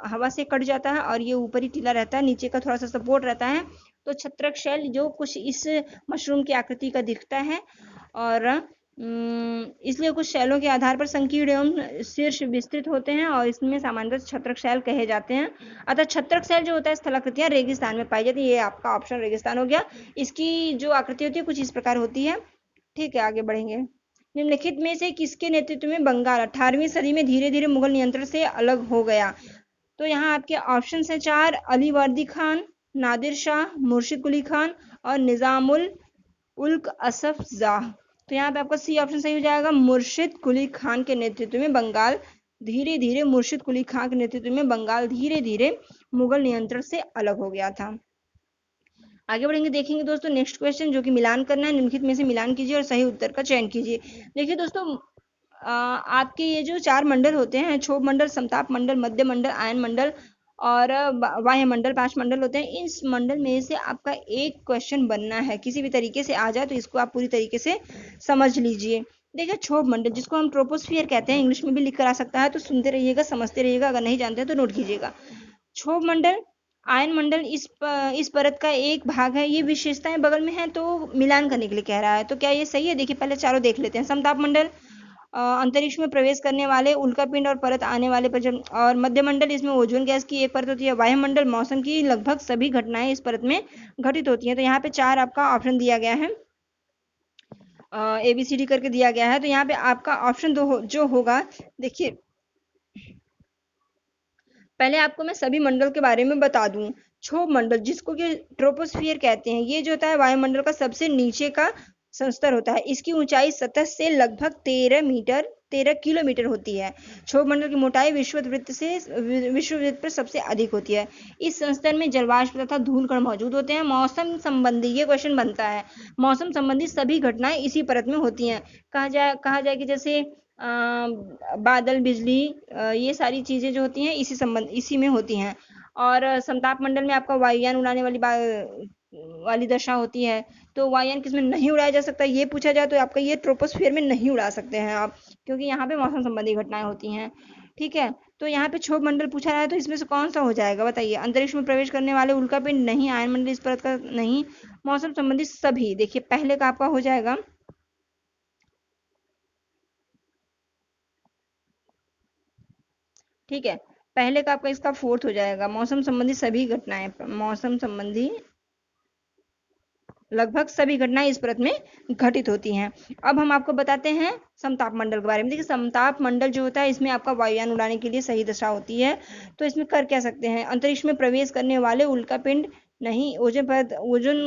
हवा से कट जाता है, और ये ऊपरी टीला रहता है, नीचे का थोड़ा सा सपोर्ट रहता है। तो छत्रक शैल जो कुछ इस मशरूम की आकृति का दिखता है, और इसलिए कुछ शैलों के आधार पर संकीर्ण एवं शीर्ष विस्तृत होते हैं, और इसमें सामान्यतः छत्रक शैल कहे जाते हैं। अतः छत्रक शैल जो होता है स्थलाकृतियां रेगिस्तान में पाई जाती है। ये आपका ऑप्शन रेगिस्तान हो गया। इसकी जो आकृति होती है कुछ इस प्रकार होती है। ठीक है, आगे बढ़ेंगे। निम्नलिखित में से किसके नेतृत्व में बंगाल 18वीं सदी में धीरे धीरे मुगल नियंत्रण से अलग हो गया? तो यहाँ आपके ऑप्शन है 4, अली वर्दी खान, नादिर शाह, मुर्शिद कुली खान और निजामुल उल्क असफ जाह। तो यहाँ पे आपका सी ऑप्शन सही हो जाएगा। मुर्शिद कुली खान के नेतृत्व में बंगाल धीरे धीरे मुर्शिद कुली खान के नेतृत्व में बंगाल धीरे धीरे मुगल नियंत्रण से अलग हो गया था। आगे बढ़ेंगे, देखेंगे दोस्तों नेक्स्ट क्वेश्चन, जो कि मिलान करना है। निम्नलिखित में से मिलान कीजिए और सही उत्तर का चयन कीजिए। देखिए दोस्तों, आपके ये जो 4 मंडल होते हैं, क्षोभ मंडल, समताप मंडल, मध्य मंडल, आयन मंडल और वाह्य मंडल, 5 मंडल होते हैं। इस मंडल में से आपका एक क्वेश्चन बनना है, किसी भी तरीके से आ जाए तो इसको आप पूरी तरीके से समझ लीजिए। देखिए क्षोभ मंडल, जिसको हम ट्रोपोस्फियर कहते हैं, इंग्लिश में भी लिख कर आ सकता है, तो सुनते रहिएगा, समझते रहिएगा, अगर नहीं जानते हैं तो नोट कीजिएगा। क्षोभ मंडल, आयन मंडल इस परत का एक भाग है। ये विशेषताएं बगल में है, तो मिलान करने के लिए कह रहा है, तो क्या ये सही है? देखिए पहले चारों देख लेते हैं। समताप मंडल, अंतरिक्ष में प्रवेश करने वाले उल्कापिंड और परत आने वाले पर, और मध्य मंडल, इसमें ओजोन गैस की एक परत होती है। वायुमंडल, मौसम की लगभग सभी घटनाएं इस परत में घटित होती हैं। तो यहाँ पे 4 आपका ऑप्शन दिया गया है, ABCD करके दिया गया है। तो यहाँ पे आपका ऑप्शन 2 जो होगा, देखिए पहले आपको मैं सभी मंडल के बारे में बता दूं। क्षोभ मंडल, जिसको कि ट्रोपोस्फियर कहते हैं, ये जो होता है वायुमंडल का सबसे नीचे का संस्तर होता है। इसकी ऊंचाई सतह से लगभग 13 किलोमीटर होती है। क्षोभ मंडल की मोटाई विश्ववृत्त पर सबसे अधिक होती है। इस संस्तर में जलवाष्प तथा धूल कण मौजूद होते हैं। मौसम संबंधी ये क्वेश्चन बनता है, मौसम संबंधी सभी घटनाएं इसी परत में होती हैं। कहा जाए कि जैसे बादल, बिजली, ये सारी चीजें जो होती हैं इसी में होती हैं। और समताप मंडल में आपका वायुयान उड़ाने वाली दशा होती है। तो वायुयान किसमें नहीं उड़ाया जा सकता, ये पूछा जाए तो आपका ये ट्रोपोस्फियर में नहीं उड़ा सकते हैं आप, क्योंकि यहाँ पे मौसम संबंधी घटनाएं होती हैं। ठीक है, तो यहाँ पे क्षोभ मंडल पूछा रहा है, तो इसमें से कौन सा हो जाएगा बताइए? अंतरिक्ष में प्रवेश करने वाले उल्कापिंड नहीं, आयन मंडल इस परत का नहीं, मौसम संबंधी सभी। देखिए पहले का आपका हो जाएगा, ठीक है, पहले का आपका इसका 4th हो जाएगा। मौसम संबंधी सभी घटनाएं, मौसम संबंधी लगभग सभी घटनाएं इस परत में घटित होती हैं। अब हम आपको बताते हैं समताप मंडल के बारे में। देखिए समताप मंडल जो होता है, इसमें आपका वायुयान उड़ाने के लिए सही दशा होती है। तो इसमें कर क्या सकते हैं? अंतरिक्ष में प्रवेश करने वाले उल्कापिंड नहीं, ओजोन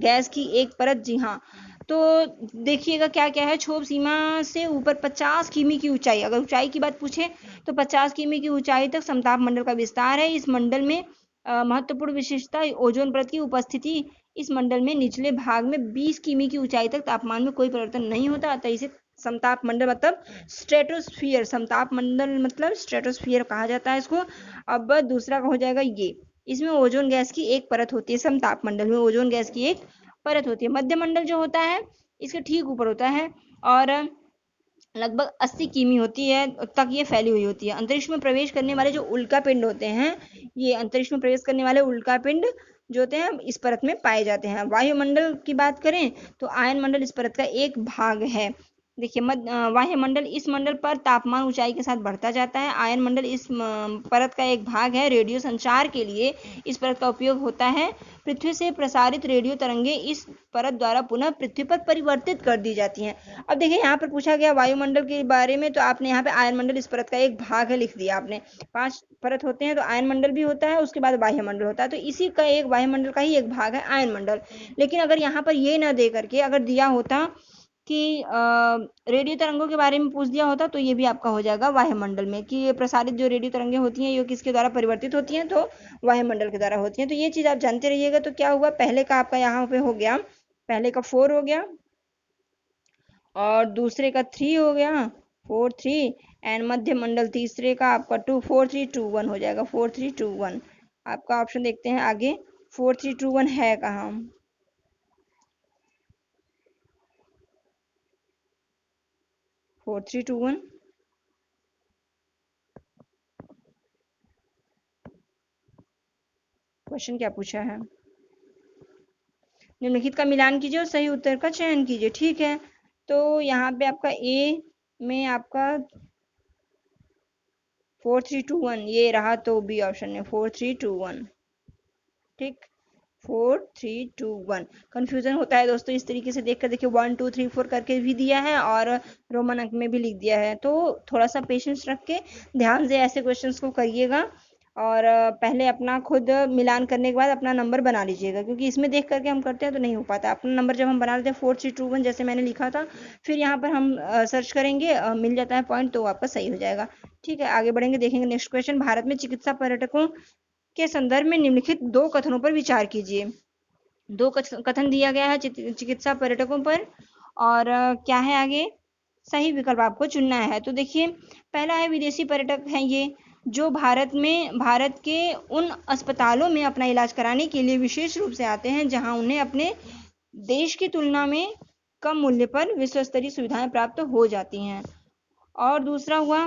गैस की एक परत, जी हाँ। तो देखिएगा क्या क्या है, क्षोभ सीमा से ऊपर 50 किमी की ऊंचाई, अगर ऊंचाई की बात पूछे तो 50 किमी की ऊंचाई तक समताप मंडल का विस्तार है। इस मंडल में महत्वपूर्ण विशेषता ओजोन परत की उपस्थिति। इस मंडल में निचले भाग में 20 किमी की ऊंचाई तक तापमान में कोई परिवर्तन नहीं होता, अतः इसे समताप मंडल मतलब स्ट्रेटोस्फियर, समताप मंडल मतलब स्ट्रेटोस्फियर कहा जाता है इसको। अब दूसरा का हो जाएगा ये, इसमें ओजोन गैस की एक परत होती है। समताप मंडल में ओजोन गैस की एक परत होती है। मध्य मंडल जो होता है इसके ठीक ऊपर होता है और लगभग 80 किमी होती है तक ये फैली हुई होती है। अंतरिक्ष में प्रवेश करने वाले जो उल्कापिंड होते हैं, ये अंतरिक्ष में प्रवेश करने वाले उल्कापिंड जो होते हैं इस परत में पाए जाते हैं। वायुमंडल की बात करें तो आयन मंडल इस परत का एक भाग है। देखिए वायुमंडल, इस मंडल पर तापमान ऊंचाई के साथ बढ़ता जाता है। आयन मंडल इस परत का एक भाग है। रेडियो संचार के लिए इस परत का उपयोग होता है। पृथ्वी से प्रसारित रेडियो तरंगे इस परत द्वारा पुनः पृथ्वी पर परिवर्तित कर दी जाती हैं। अब देखिए यहाँ पर पूछा गया वायुमंडल के बारे में, तो आपने यहाँ पे आयन मंडल इस परत का एक भाग है लिख दिया आपने। 5 परत होते हैं, तो आयन मंडल भी होता है, उसके बाद वायुमंडल होता है, तो इसी का एक वायुमंडल का ही एक भाग है आयन मंडल। लेकिन अगर यहाँ पर ये ना दे करके अगर दिया होता कि रेडियो तरंगों के बारे में पूछ दिया होता, तो ये भी आपका हो जाएगा वायुमंडल में, कि ये प्रसारित जो रेडियो तरंगे होती हैं ये किसके द्वारा परिवर्तित होती हैं, तो वायुमंडल के द्वारा होती हैं। तो ये चीज आप जानते रहिएगा। तो क्या हुआ, पहले का आपका यहाँ पे हो गया, पहले का 4 हो गया और दूसरे का 3 हो गया, 4 3, एंड मध्य मंडल तीसरे का आपका 2 4 3 2 1 हो जाएगा। 4 3 2 1 आपका ऑप्शन देखते हैं आगे, 4 3 2 1 है कहाँ? 4 3 2 1 क्वेश्चन क्या पूछा है? निम्नलिखित का मिलान कीजिए और सही उत्तर का चयन कीजिए। ठीक है, तो यहाँ पे आपका ए में आपका 4 3 2 1 ये रहा, तो बी ऑप्शन है 4 3 2 1। ठीक, 4 3 2 1। कंफ्यूजन होता है दोस्तों इस तरीके से देखकर, देखिए 1 2 3 4 करके भी दिया है और रोमन अंक में भी लिख दिया है, तो थोड़ा सा पेशेंस रख के ध्यान से ऐसे क्वेश्चंस को करिएगा और पहले अपना खुद मिलान करने के बाद अपना नंबर बना लीजिएगा, क्योंकि इसमें देख करके हम करते हैं तो नहीं हो पाता। अपना नंबर जब हम बना लेते हैं 4321 जैसे मैंने लिखा था, फिर यहाँ पर हम सर्च करेंगे, मिल जाता है पॉइंट, तो आपका सही हो जाएगा। ठीक है, आगे बढ़ेंगे, देखेंगे नेक्स्ट क्वेश्चन। भारत में चिकित्सा पर्यटकों के संदर्भ में निम्नलिखित 2 कथनों पर विचार कीजिए। 2 कथन दिया गया है चिकित्सा पर्यटकों पर, और क्या है आगे, सही विकल्प आपको चुनना है। तो देखिए, पहला है विदेशी पर्यटक हैं ये, जो भारत के उन अस्पतालों में अपना इलाज कराने के लिए विशेष रूप से आते हैं जहां उन्हें अपने देश की तुलना में कम मूल्य पर विश्व स्तरीय सुविधाएं प्राप्त हो जाती हैं। और दूसरा हुआ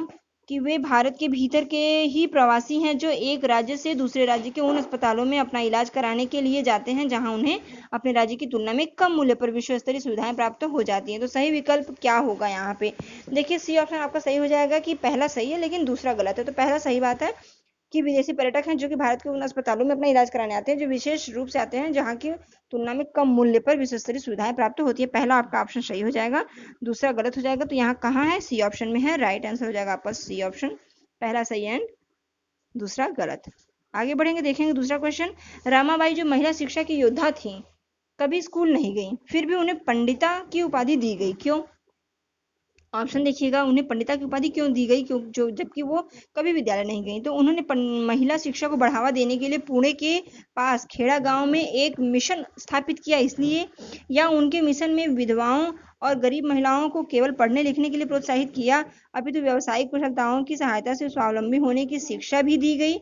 कि वे भारत के भीतर के ही प्रवासी हैं, जो एक राज्य से दूसरे राज्य के उन अस्पतालों में अपना इलाज कराने के लिए जाते हैं जहां उन्हें अपने राज्य की तुलना में कम मूल्य पर विश्व स्तरीय सुविधाएं प्राप्त हो जाती हैं। तो सही विकल्प क्या होगा यहाँ पे, देखिए सी ऑप्शन आपका सही हो जाएगा कि पहला सही है लेकिन दूसरा गलत है। तो पहला सही बात है कि विदेशी पर्यटक हैं जो कि भारत के उन अस्पतालों में अपना इलाज कराने आते हैं जो विशेष रूप से आते हैं जहां की तुलना में कम मूल्य पर विश्व स्तरीय सुविधाएं प्राप्त होती है। पहला आपका ऑप्शन सही हो जाएगा, दूसरा गलत हो जाएगा। तो यहाँ कहाँ है, सी ऑप्शन में है, राइट आंसर हो जाएगा आपका सी ऑप्शन, पहला सही एंड दूसरा गलत। आगे बढ़ेंगे, देखेंगे दूसरा क्वेश्चन। रमाबाई जो महिला शिक्षा की योद्धा थी, कभी स्कूल नहीं गई, फिर भी उन्हें पंडिता की उपाधि दी गई, क्यों? ऑप्शन देखिएगा, उन्हें पंडिता की उपाधि क्यों दी गई, क्यों, जो जबकि वो कभी विद्यालय नहीं गई। तो उन्होंने महिला शिक्षा को बढ़ावा देने के लिए पुणे के पास खेड़ा गांव में एक मिशन स्थापित किया इसलिए, या उनके मिशन में विधवाओं और गरीब महिलाओं को केवल पढ़ने लिखने के लिए प्रोत्साहित किया, अपितु व्यावसायिक कुशलताओं की सहायता से स्वावलंबी होने की शिक्षा भी दी गई,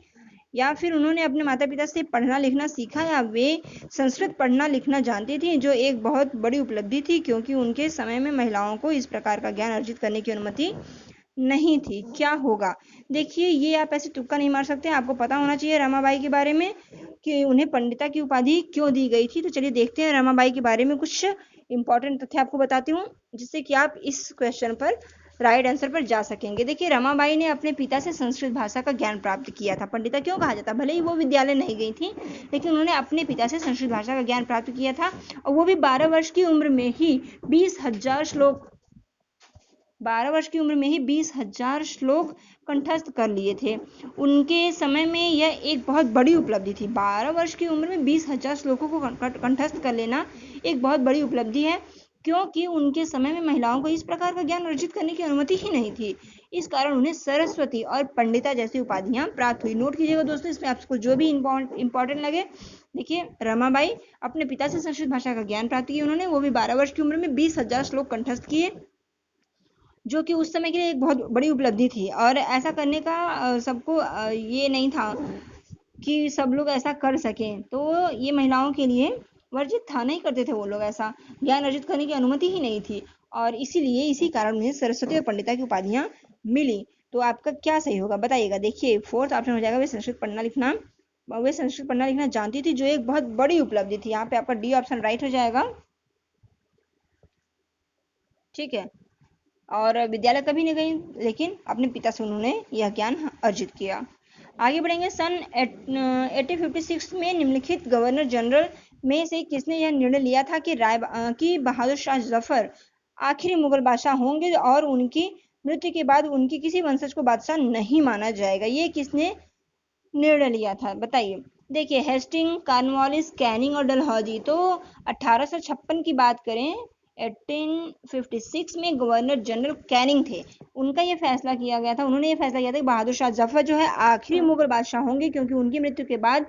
या फिर उन्होंने अपने माता पिता से पढ़ना लिखना सीखा, या वे संस्कृत पढ़ना लिखना जानती थी, जो एक बहुत बड़ी उपलब्धि थी क्योंकि उनके समय में महिलाओं को इस प्रकार का ज्ञान अर्जित करने की अनुमति नहीं थी। क्या होगा, देखिए ये आप ऐसे तुक्का नहीं मार सकते, आपको पता होना चाहिए रमाबाई के बारे में कि उन्हें पंडिता की उपाधि क्यों दी गई थी। तो चलिए देखते हैं रमाबाई के बारे में कुछ इंपॉर्टेंट तथ्य आपको बताती हूँ, जिससे कि आप इस क्वेश्चन पर राइट आंसर पर जा सकेंगे। देखिए, रमाबाई ने अपने पिता से संस्कृत भाषा का ज्ञान प्राप्त किया था। पंडिता क्यों कहा जाता, भले ही वो विद्यालय नहीं गई थी, लेकिन उन्होंने अपने पिता से संस्कृत भाषा का ज्ञान प्राप्त किया था, और वो भी 12 वर्ष की उम्र में ही 20,000 श्लोक 12 वर्ष की उम्र में ही 20,000 श्लोक कंठस्थ कर लिए थे। उनके समय में यह एक बहुत बड़ी उपलब्धि थी। 12 वर्ष की उम्र में 20,000 श्लोकों को कंठस्थ कर लेना एक बहुत बड़ी उपलब्धि है, क्योंकि उनके समय में महिलाओं को इस प्रकार का ज्ञान अर्जित करने की अनुमति ही नहीं थी। इस कारण उन्हें सरस्वती और पंडिता जैसी उपाधियां प्राप्त हुई। नोट कीजिएगा दोस्तों, इसमें आपको जो भी इंपॉर्टेंट लगे। देखिए, रमाबाई अपने पिता से संस्कृत भाषा का ज्ञान प्राप्त किया उन्होंने, वो भी 12 वर्ष की उम्र में 20,000 श्लोक कंठस्थ किए, जो कि उस समय के लिए एक बहुत बड़ी उपलब्धि थी। और ऐसा करने का सबको ये नहीं था कि सब लोग ऐसा कर सकें, तो ये महिलाओं के लिए वर्जित था, नहीं करते थे वो लोग, ऐसा ज्ञान अर्जित करने की अनुमति ही नहीं थी, और इसीलिए इसी कारण उन्हें सरस्वती और पंडिता की उपाधियां मिली। तो आपका क्या सही होगा बताइएगा। देखिए, फोर्थ ऑप्शन हो जाएगा वे संस्कृत पढ़ना लिखना जानती थी, जो एक बहुत बड़ी उपलब्धि थी। यहाँ पे आपका डी ऑप्शन राइट हो जाएगा। ठीक है, और विद्यालय कभी नहीं गई, लेकिन अपने पिता से उन्होंने यह ज्ञान अर्जित किया। आगे बढ़ेंगे, सन 1856 में निम्नलिखित गवर्नर जनरल में से किसने यह निर्णय लिया था कि बहादुर शाह जफर आखिरी मुगल बादशाह होंगे और उनकी मृत्यु के बाद उनकी किसी वंशज को बादशाह नहीं माना जाएगा। ये किसने निर्णय लिया था बताइए। देखिए, हेस्टिंग, कॉर्नवालिस, कैनिंग और डलहौजी। तो 1856 की बात करें, 1856 में गवर्नर जनरल कैनिंग थे, उनका ये फैसला किया गया था, उन्होंने ये फैसला किया था कि बहादुर शाह जफर जो है आखिरी मुगल बादशाह होंगे, क्योंकि उनकी मृत्यु के बाद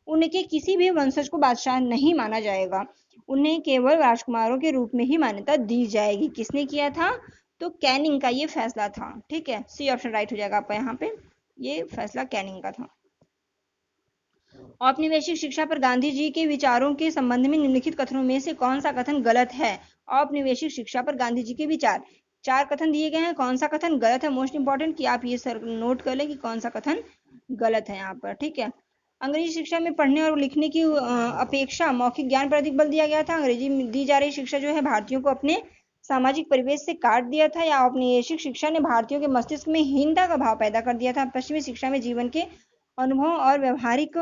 उनके किसी भी वंशज को बादशाह नहीं माना जाएगा, उन्हें केवल राजकुमारों के रूप में ही मान्यता दी जाएगी। किसने किया था, तो कैनिंग का ये फैसला था। ठीक है, सी ऑप्शन राइट हो जाएगा आपका, यहाँ पे ये फैसला कैनिंग का था। औपनिवेशिक शिक्षा पर गांधी जी के विचारों के संबंध में निम्नलिखित कथनों में से कौन सा कथन गलत है। औपनिवेशिक शिक्षा पर गांधी जी के विचार, 4 कथन दिए गए हैं, कौन सा कथन गलत है, मोस्ट इंपॉर्टेंट कि आप ये सर नोट कर लें कि कौन सा कथन गलत है यहाँ पर। ठीक है, अंग्रेजी शिक्षा में पढ़ने और लिखने की अपेक्षा मौखिक ज्ञान पर अधिक बल दिया गया था। अंग्रेजी में दी जा रही शिक्षा जो है भारतीयों को अपने सामाजिक परिवेश से काट दिया था, या औपनिवेशिक शिक्षा ने भारतीयों के मस्तिष्क में हीनता का भाव पैदा कर दिया था। पश्चिमी शिक्षा में जीवन के अनुभव और व्यवहारिक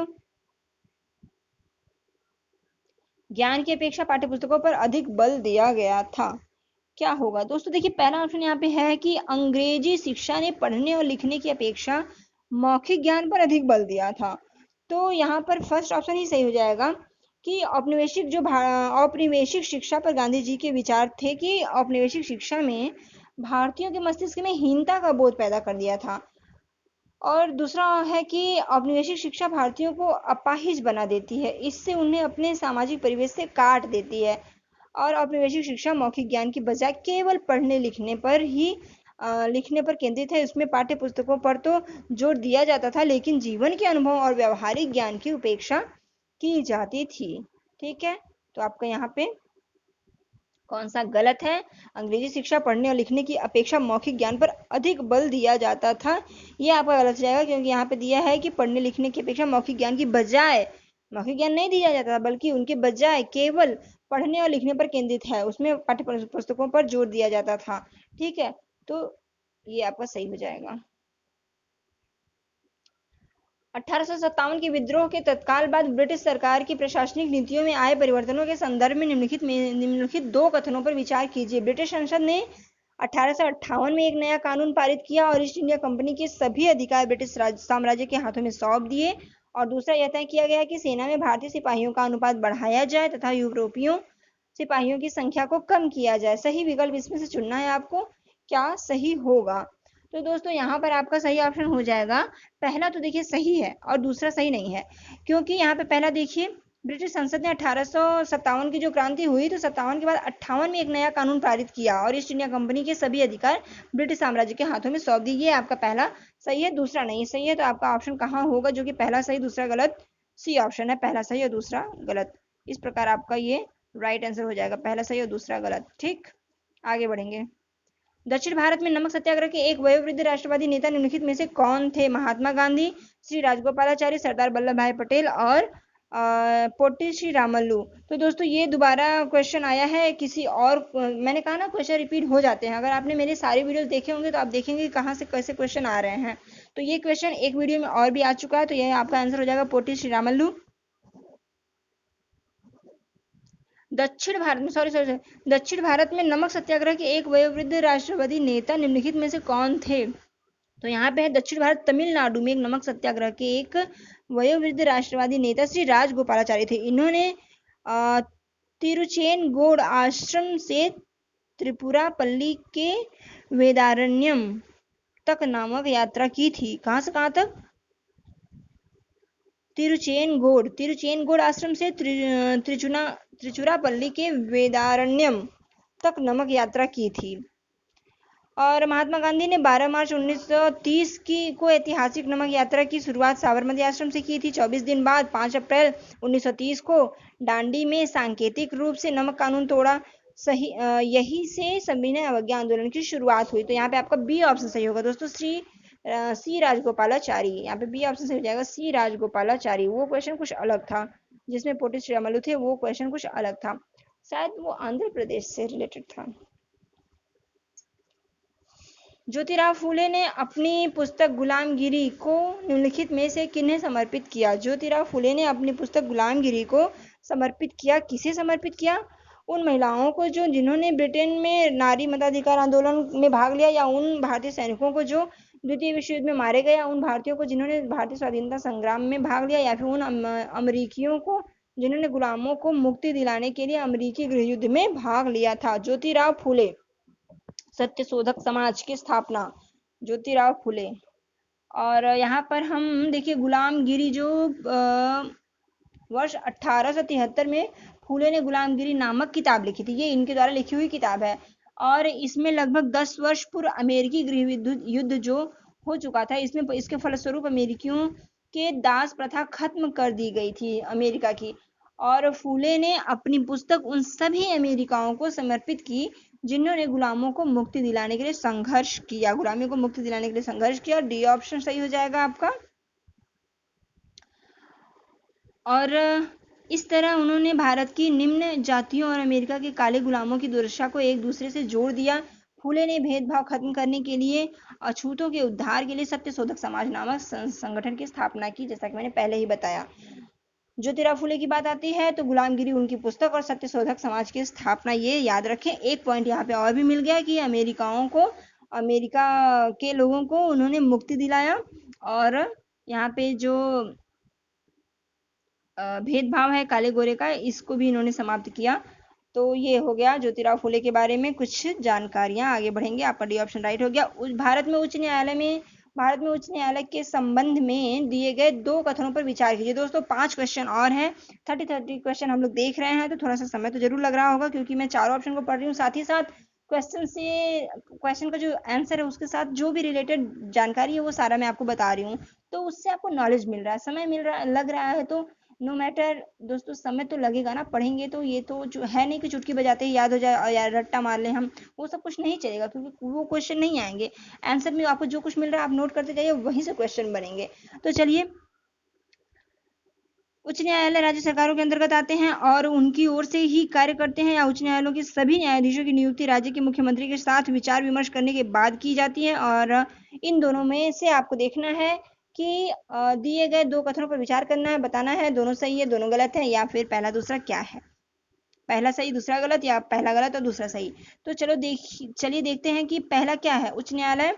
ज्ञान की अपेक्षा पाठ्यपुस्तकों पर अधिक बल दिया गया था। क्या होगा दोस्तों, देखिए पहला ऑप्शन यहाँ पे है कि अंग्रेजी शिक्षा ने पढ़ने और लिखने की अपेक्षा मौखिक ज्ञान पर अधिक बल दिया था। तो यहाँ पर फर्स्ट ऑप्शन ही सही हो जाएगा कि औपनिवेशिक शिक्षा पर गांधी जी के विचार थे कि औपनिवेशिक शिक्षा में भारतीयों के मस्तिष्क में हीनता का बोध पैदा कर दिया था। और दूसरा है कि औपनिवेशिक शिक्षा भारतीयों को अपाहिज बना देती है, इससे उन्हें अपने सामाजिक परिवेश से काट देती है। और औपनिवेशिक शिक्षा मौखिक ज्ञान की बजाय केवल लिखने पर केंद्रित है। उसमें पाठ्य पुस्तकों पर तो जोर दिया जाता था, लेकिन जीवन के अनुभव और व्यवहारिक ज्ञान की उपेक्षा की जाती थी। ठीक है, तो आपका यहाँ पे कौन सा गलत है? अंग्रेजी शिक्षा पढ़ने और लिखने की अपेक्षा मौखिक ज्ञान पर अधिक बल दिया जाता था, ये आपका गलत जाएगा, क्योंकि यहाँ पे दिया है कि पढ़ने लिखने की अपेक्षा मौखिक ज्ञान की बजाय, मौखिक ज्ञान नहीं दिया जाता बल्कि उनके बजाय केवल पढ़ने और लिखने पर केंद्रित है, उसमें पाठ्य पुस्तकों पर जोर दिया जाता था। ठीक है, तो ये आपका सही हो जाएगा। 1857 के विद्रोह के तत्काल बाद ब्रिटिश सरकार की प्रशासनिक नीतियों में आए परिवर्तनों के संदर्भ में निम्नलिखित दो कथनों पर विचार कीजिए। ब्रिटिश संसद ने 1858 में एक नया कानून पारित किया और ईस्ट इंडिया कंपनी के सभी अधिकार ब्रिटिश साम्राज्य के हाथों में सौंप दिए। और दूसरा यह तय किया गया कि सेना में भारतीय सिपाहियों का अनुपात बढ़ाया जाए तथा यूरोपियों सिपाहियों की संख्या को कम किया जाए। सही विकल्प इसमें से चुनना है आपको, क्या सही होगा? तो दोस्तों यहाँ पर आपका सही ऑप्शन हो जाएगा पहला, तो देखिए सही है और दूसरा सही नहीं है, क्योंकि यहाँ पे पहला देखिए ब्रिटिश संसद ने 1857 की जो क्रांति हुई तो 57 के बाद 58 में एक नया कानून पारित किया और ईस्ट इंडिया कंपनी के सभी अधिकार ब्रिटिश साम्राज्य के हाथों में सौंप दिए। आपका पहला सही है, दूसरा नहीं सही है। तो आपका ऑप्शन कहाँ होगा जो कि पहला सही दूसरा गलत? सी ऑप्शन है, पहला सही और दूसरा गलत। इस प्रकार आपका ये राइट आंसर हो जाएगा, पहला सही और दूसरा गलत। ठीक, आगे बढ़ेंगे। दक्षिण भारत में नमक सत्याग्रह के एक वयोवृद्ध राष्ट्रवादी नेता निम्नलिखित में से कौन थे? महात्मा गांधी, श्री राजगोपालाचारी, सरदार वल्लभ भाई पटेल और पोटी श्री रामल्लू। तो दोस्तों ये दोबारा क्वेश्चन आया है किसी और, मैंने कहा ना क्वेश्चन रिपीट हो जाते हैं। अगर आपने मेरे सारे वीडियोस देखे होंगे तो आप देखेंगे कहाँ से कैसे क्वेश्चन आ रहे हैं। तो ये क्वेश्चन एक वीडियो में और भी आ चुका है, तो ये आपका आंसर हो जाएगा पोटी श्री रामल्लू। दक्षिण भारत में नमक सत्याग्रह के एक वयोवृद्ध राष्ट्रवादी नेता निम्नलिखित में से कौन थे? तो यहाँ पे है दक्षिण भारत, तमिलनाडु में एक नमक सत्याग्रह के एक वयोवृद्ध राष्ट्रवादी नेता श्री राजगोपालाचारी थे। इन्होंने तिरुचेनगोड आश्रम से त्रिपुरापल्ली के वेदारण्यम तक नामक यात्रा की थी। कहाँ से कहाँ तक? तिरुचेनगोड आश्रम से त्रिचुरापल्ली के वेदारण्यम तक नमक यात्रा की थी। और महात्मा गांधी ने 12 मार्च 1930 को ऐतिहासिक नमक यात्रा की शुरुआत साबरमती आश्रम से की थी। 24 दिन बाद 5 अप्रैल 1930 को दांडी में सांकेतिक रूप से नमक कानून तोड़ा। यही से सविनय अवज्ञा आंदोलन की शुरुआत हुई। तो यहाँ पे आपका बी ऑप्शन सही होगा दोस्तों, सी राजगोपालाचारी। यहाँ पे बी ऑप्शन सही हो जाएगा, सी राजगोपालाचारी। वो क्वेश्चन कुछ अलग था जिसमें पोटी श्री रामल्लू थे, वो क्वेश्चन कुछ अलग था, शायद वो आंध्र प्रदेश से रिलेटेड था। ज्योतिराव फूले ने अपनी पुस्तक गुलामगिरी को निम्नलिखित में से किन्हें समर्पित किया? ज्योतिराव फूले ने अपनी पुस्तक गुलामगिरी को समर्पित किया। किसे समर्पित किया? उन महिलाओं को जिन्होंने ब्रिटेन में नारी मताधिकार आंदोलन में भाग लिया, या उन भारतीय सैनिकों को जो द्वितीय विश्व युद्ध में मारे गए, या उन भारतीयों को जिन्होंने भारतीय स्वाधीनता संग्राम में भाग लिया, या फिर उन अमरीकियों को जिन्होंने गुलामों को मुक्ति दिलाने के लिए अमरीकी गृह युद्ध में भाग लिया था। ज्योतिराव फूले, सत्य शोधक समाज की स्थापना, ज्योतिराव फूले। और यहाँ पर हम देखिए गुलामगिरी जो वर्ष 1873 में फूले ने गुलामगिरी नामक किताब लिखी थी, ये इनके द्वारा लिखी हुई किताब है। और इसमें लगभग 10 वर्ष पूर्व अमेरिकी गृह युद्ध जो हो चुका था, इसके फलस्वरूप अमेरिकियों के दास प्रथा खत्म कर दी गई थी अमेरिका की। और फूले ने अपनी पुस्तक उन सभी अमेरिकाओं को समर्पित की जिन्होंने गुलामों को मुक्ति दिलाने के लिए संघर्ष किया, गुलामी को मुक्ति दिलाने के लिए संघर्ष किया। डी ऑप्शन सही हो जाएगा आपका। और इस तरह उन्होंने भारत की निम्न जातियों और अमेरिका के काले गुलामों की दुर्दशा को एक दूसरे से जोड़ दिया। फूले ने भेदभाव खत्म करने के लिए, अछूतों के उद्धार के लिए सत्य शोधक समाज नामक संगठन की स्थापना की, जैसा कि मैंने पहले ही बताया। ज्योतिराव फूले की बात आती है तो गुलामगिरी उनकी पुस्तक और सत्य शोधक समाज की स्थापना, ये याद रखें। एक पॉइंट यहाँ पे और भी मिल गया कि अमेरिका के लोगों को उन्होंने मुक्ति दिलाया और यहाँ पे जो भेदभाव है काले गोरे का, इसको भी इन्होंने समाप्त किया। तो ये हो गया ज्योतिराव फुले के बारे में कुछ जानकारियां। आगे बढ़ेंगे, आपका डी ऑप्शन राइट हो गया। भारत में उच्च न्यायालय के संबंध में दिए गए 2 कथनों पर विचार कीजिए। दोस्तों 5 क्वेश्चन और हैं, 30 क्वेश्चन हम लोग देख रहे हैं, तो थोड़ा सा समय तो जरूर लग रहा होगा क्योंकि मैं चारों ऑप्शन को पढ़ रही हूँ, साथ ही साथ क्वेश्चन का जो आंसर है उसके साथ जो भी रिलेटेड जानकारी है वो सारा मैं आपको बता रही हूँ। तो उससे आपको नॉलेज मिल रहा है, समय मिल रहा लग रहा है, तो नो मैटर दोस्तों, समय तो लगेगा ना, पढ़ेंगे तो। ये तो जो है नहीं कि चुटकी बजाते ही याद हो जाए और यार रट्टा मार ले हम, वो सब कुछ नहीं चलेगा क्योंकि वो क्वेश्चन नहीं आएंगे। आंसर में आपको जो कुछ मिल रहा है आप नोट करते जाइए, वहीं से क्वेश्चन बनेंगे। तो चलिए, उच्च न्यायालय राज्य सरकारों के अंतर्गत आते हैं और उनकी ओर से ही कार्य करते हैं, या उच्च न्यायालयों के सभी न्यायाधीशों की नियुक्ति राज्य के मुख्यमंत्री के साथ विचार विमर्श करने के बाद की जाती है। और इन दोनों में से आपको देखना है कि दिए गए 2 कथनों पर विचार करना है, बताना है दोनों सही है दोनों गलत है, या फिर पहला दूसरा क्या है, पहला सही दूसरा गलत, या पहला गलत और दूसरा सही। तो चलिए देखते हैं कि पहला क्या है। उच्च न्यायालय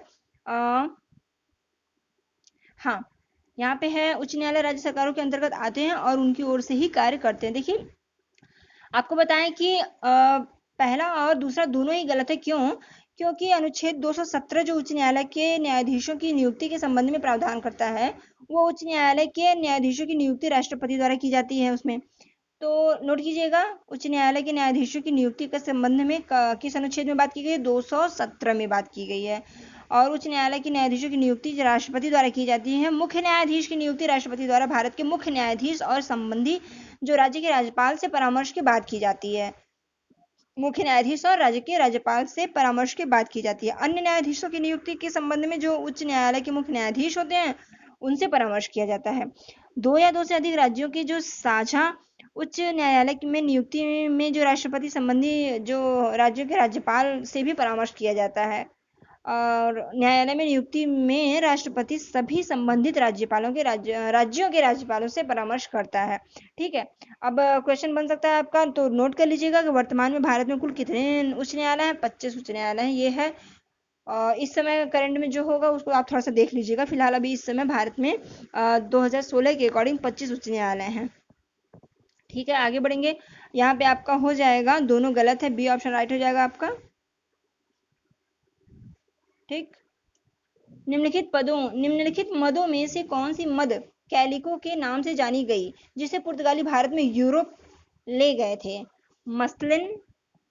हाँ, यहाँ पे है उच्च न्यायालय राज्य सरकारों के अंतर्गत आते हैं और उनकी ओर से ही कार्य करते हैं। देखिए आपको बताएं कि पहला और दूसरा दोनों ही गलत है। क्यों? क्योंकि अनुच्छेद 217 जो उच्च न्यायालय के न्यायाधीशों की नियुक्ति के संबंध में प्रावधान करता है, वो उच्च न्यायालय के न्यायाधीशों की नियुक्ति राष्ट्रपति द्वारा की जाती है उसमें। तो नोट कीजिएगा, उच्च न्यायालय के न्यायाधीशों की नियुक्ति के संबंध में किस अनुच्छेद में बात की गई है? 217 में बात की गई है। और उच्च न्यायालय के न्यायाधीशों की नियुक्ति राष्ट्रपति द्वारा की जाती है। मुख्य न्यायाधीश की नियुक्ति राष्ट्रपति द्वारा भारत के मुख्य न्यायाधीश और संबंधी जो राज्य के राज्यपाल से परामर्श के बाद की जाती है। मुख्य न्यायाधीश और राज्य के राज्यपाल से परामर्श के बाद की जाती है। अन्य न्यायाधीशों की नियुक्ति के संबंध में जो उच्च न्यायालय के मुख्य न्यायाधीश होते हैं उनसे परामर्श किया जाता है। 2 या 2 से अधिक राज्यों के जो साझा उच्च न्यायालय में नियुक्ति में जो राष्ट्रपति संबंधी जो राज्यों के राज्यपाल से भी परामर्श किया जाता है। और न्यायालय में नियुक्ति में राष्ट्रपति सभी संबंधित राज्यों के राज्यपालों से परामर्श करता है। ठीक है, अब क्वेश्चन बन सकता है आपका, तो नोट कर लीजिएगा कि वर्तमान में भारत में कुल कितने उच्च न्यायालय हैं? 25 उच्च न्यायालय हैं, ये है। इस समय करंट में जो होगा उसको आप थोड़ा सा देख लीजिएगा। फिलहाल अभी इस समय भारत में 2016 के अकॉर्डिंग 25 उच्च न्यायालय हैं। ठीक है, आगे बढ़ेंगे। यहाँ पे आपका हो जाएगा, दोनों गलत है, बी ऑप्शन राइट हो जाएगा आपका। ठीक, निम्नलिखित मदों में से कौन सी मद कैलिको के नाम से जानी गई जिसे पुर्तगाली भारत में यूरोप ले गए थे? मसलिन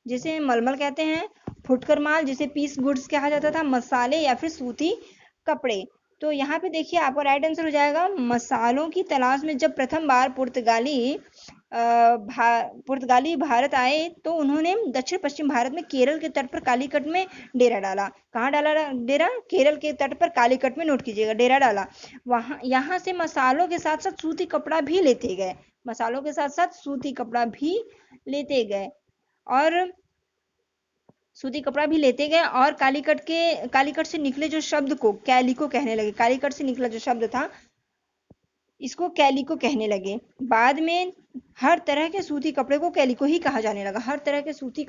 जिसे मलमल कहते हैं, फुटकर माल जिसे पीस गुड्स कहा जाता था, मसाले, या फिर सूती कपड़े। तो यहाँ पे देखिए आपका राइट आंसर हो जाएगा मसालों की तलाश में जब प्रथम बार पुर्तगाली भारत आए तो उन्होंने दक्षिण पश्चिम भारत में केरल के तट पर कालीकट में डेरा डाला। कहाँ डाला डेरा? केरल के तट पर कालीकट में, नोट कीजिएगा, डेरा डाला। वहां यहाँ से मसालों के साथ साथ सूती कपड़ा भी लेते गए, मसालों के साथ साथ सूती कपड़ा भी लेते गए और सूती कपड़ा भी लेते गए। और कालीकट से निकले जो शब्द को कैलिको कहने लगे, कालीकट से निकला जो शब्द था इसको कैलिको कहने लगे। बाद में हर तरह के सूती कपड़े को कैलिको ही कहा जाने लगा, हर तरह के सूती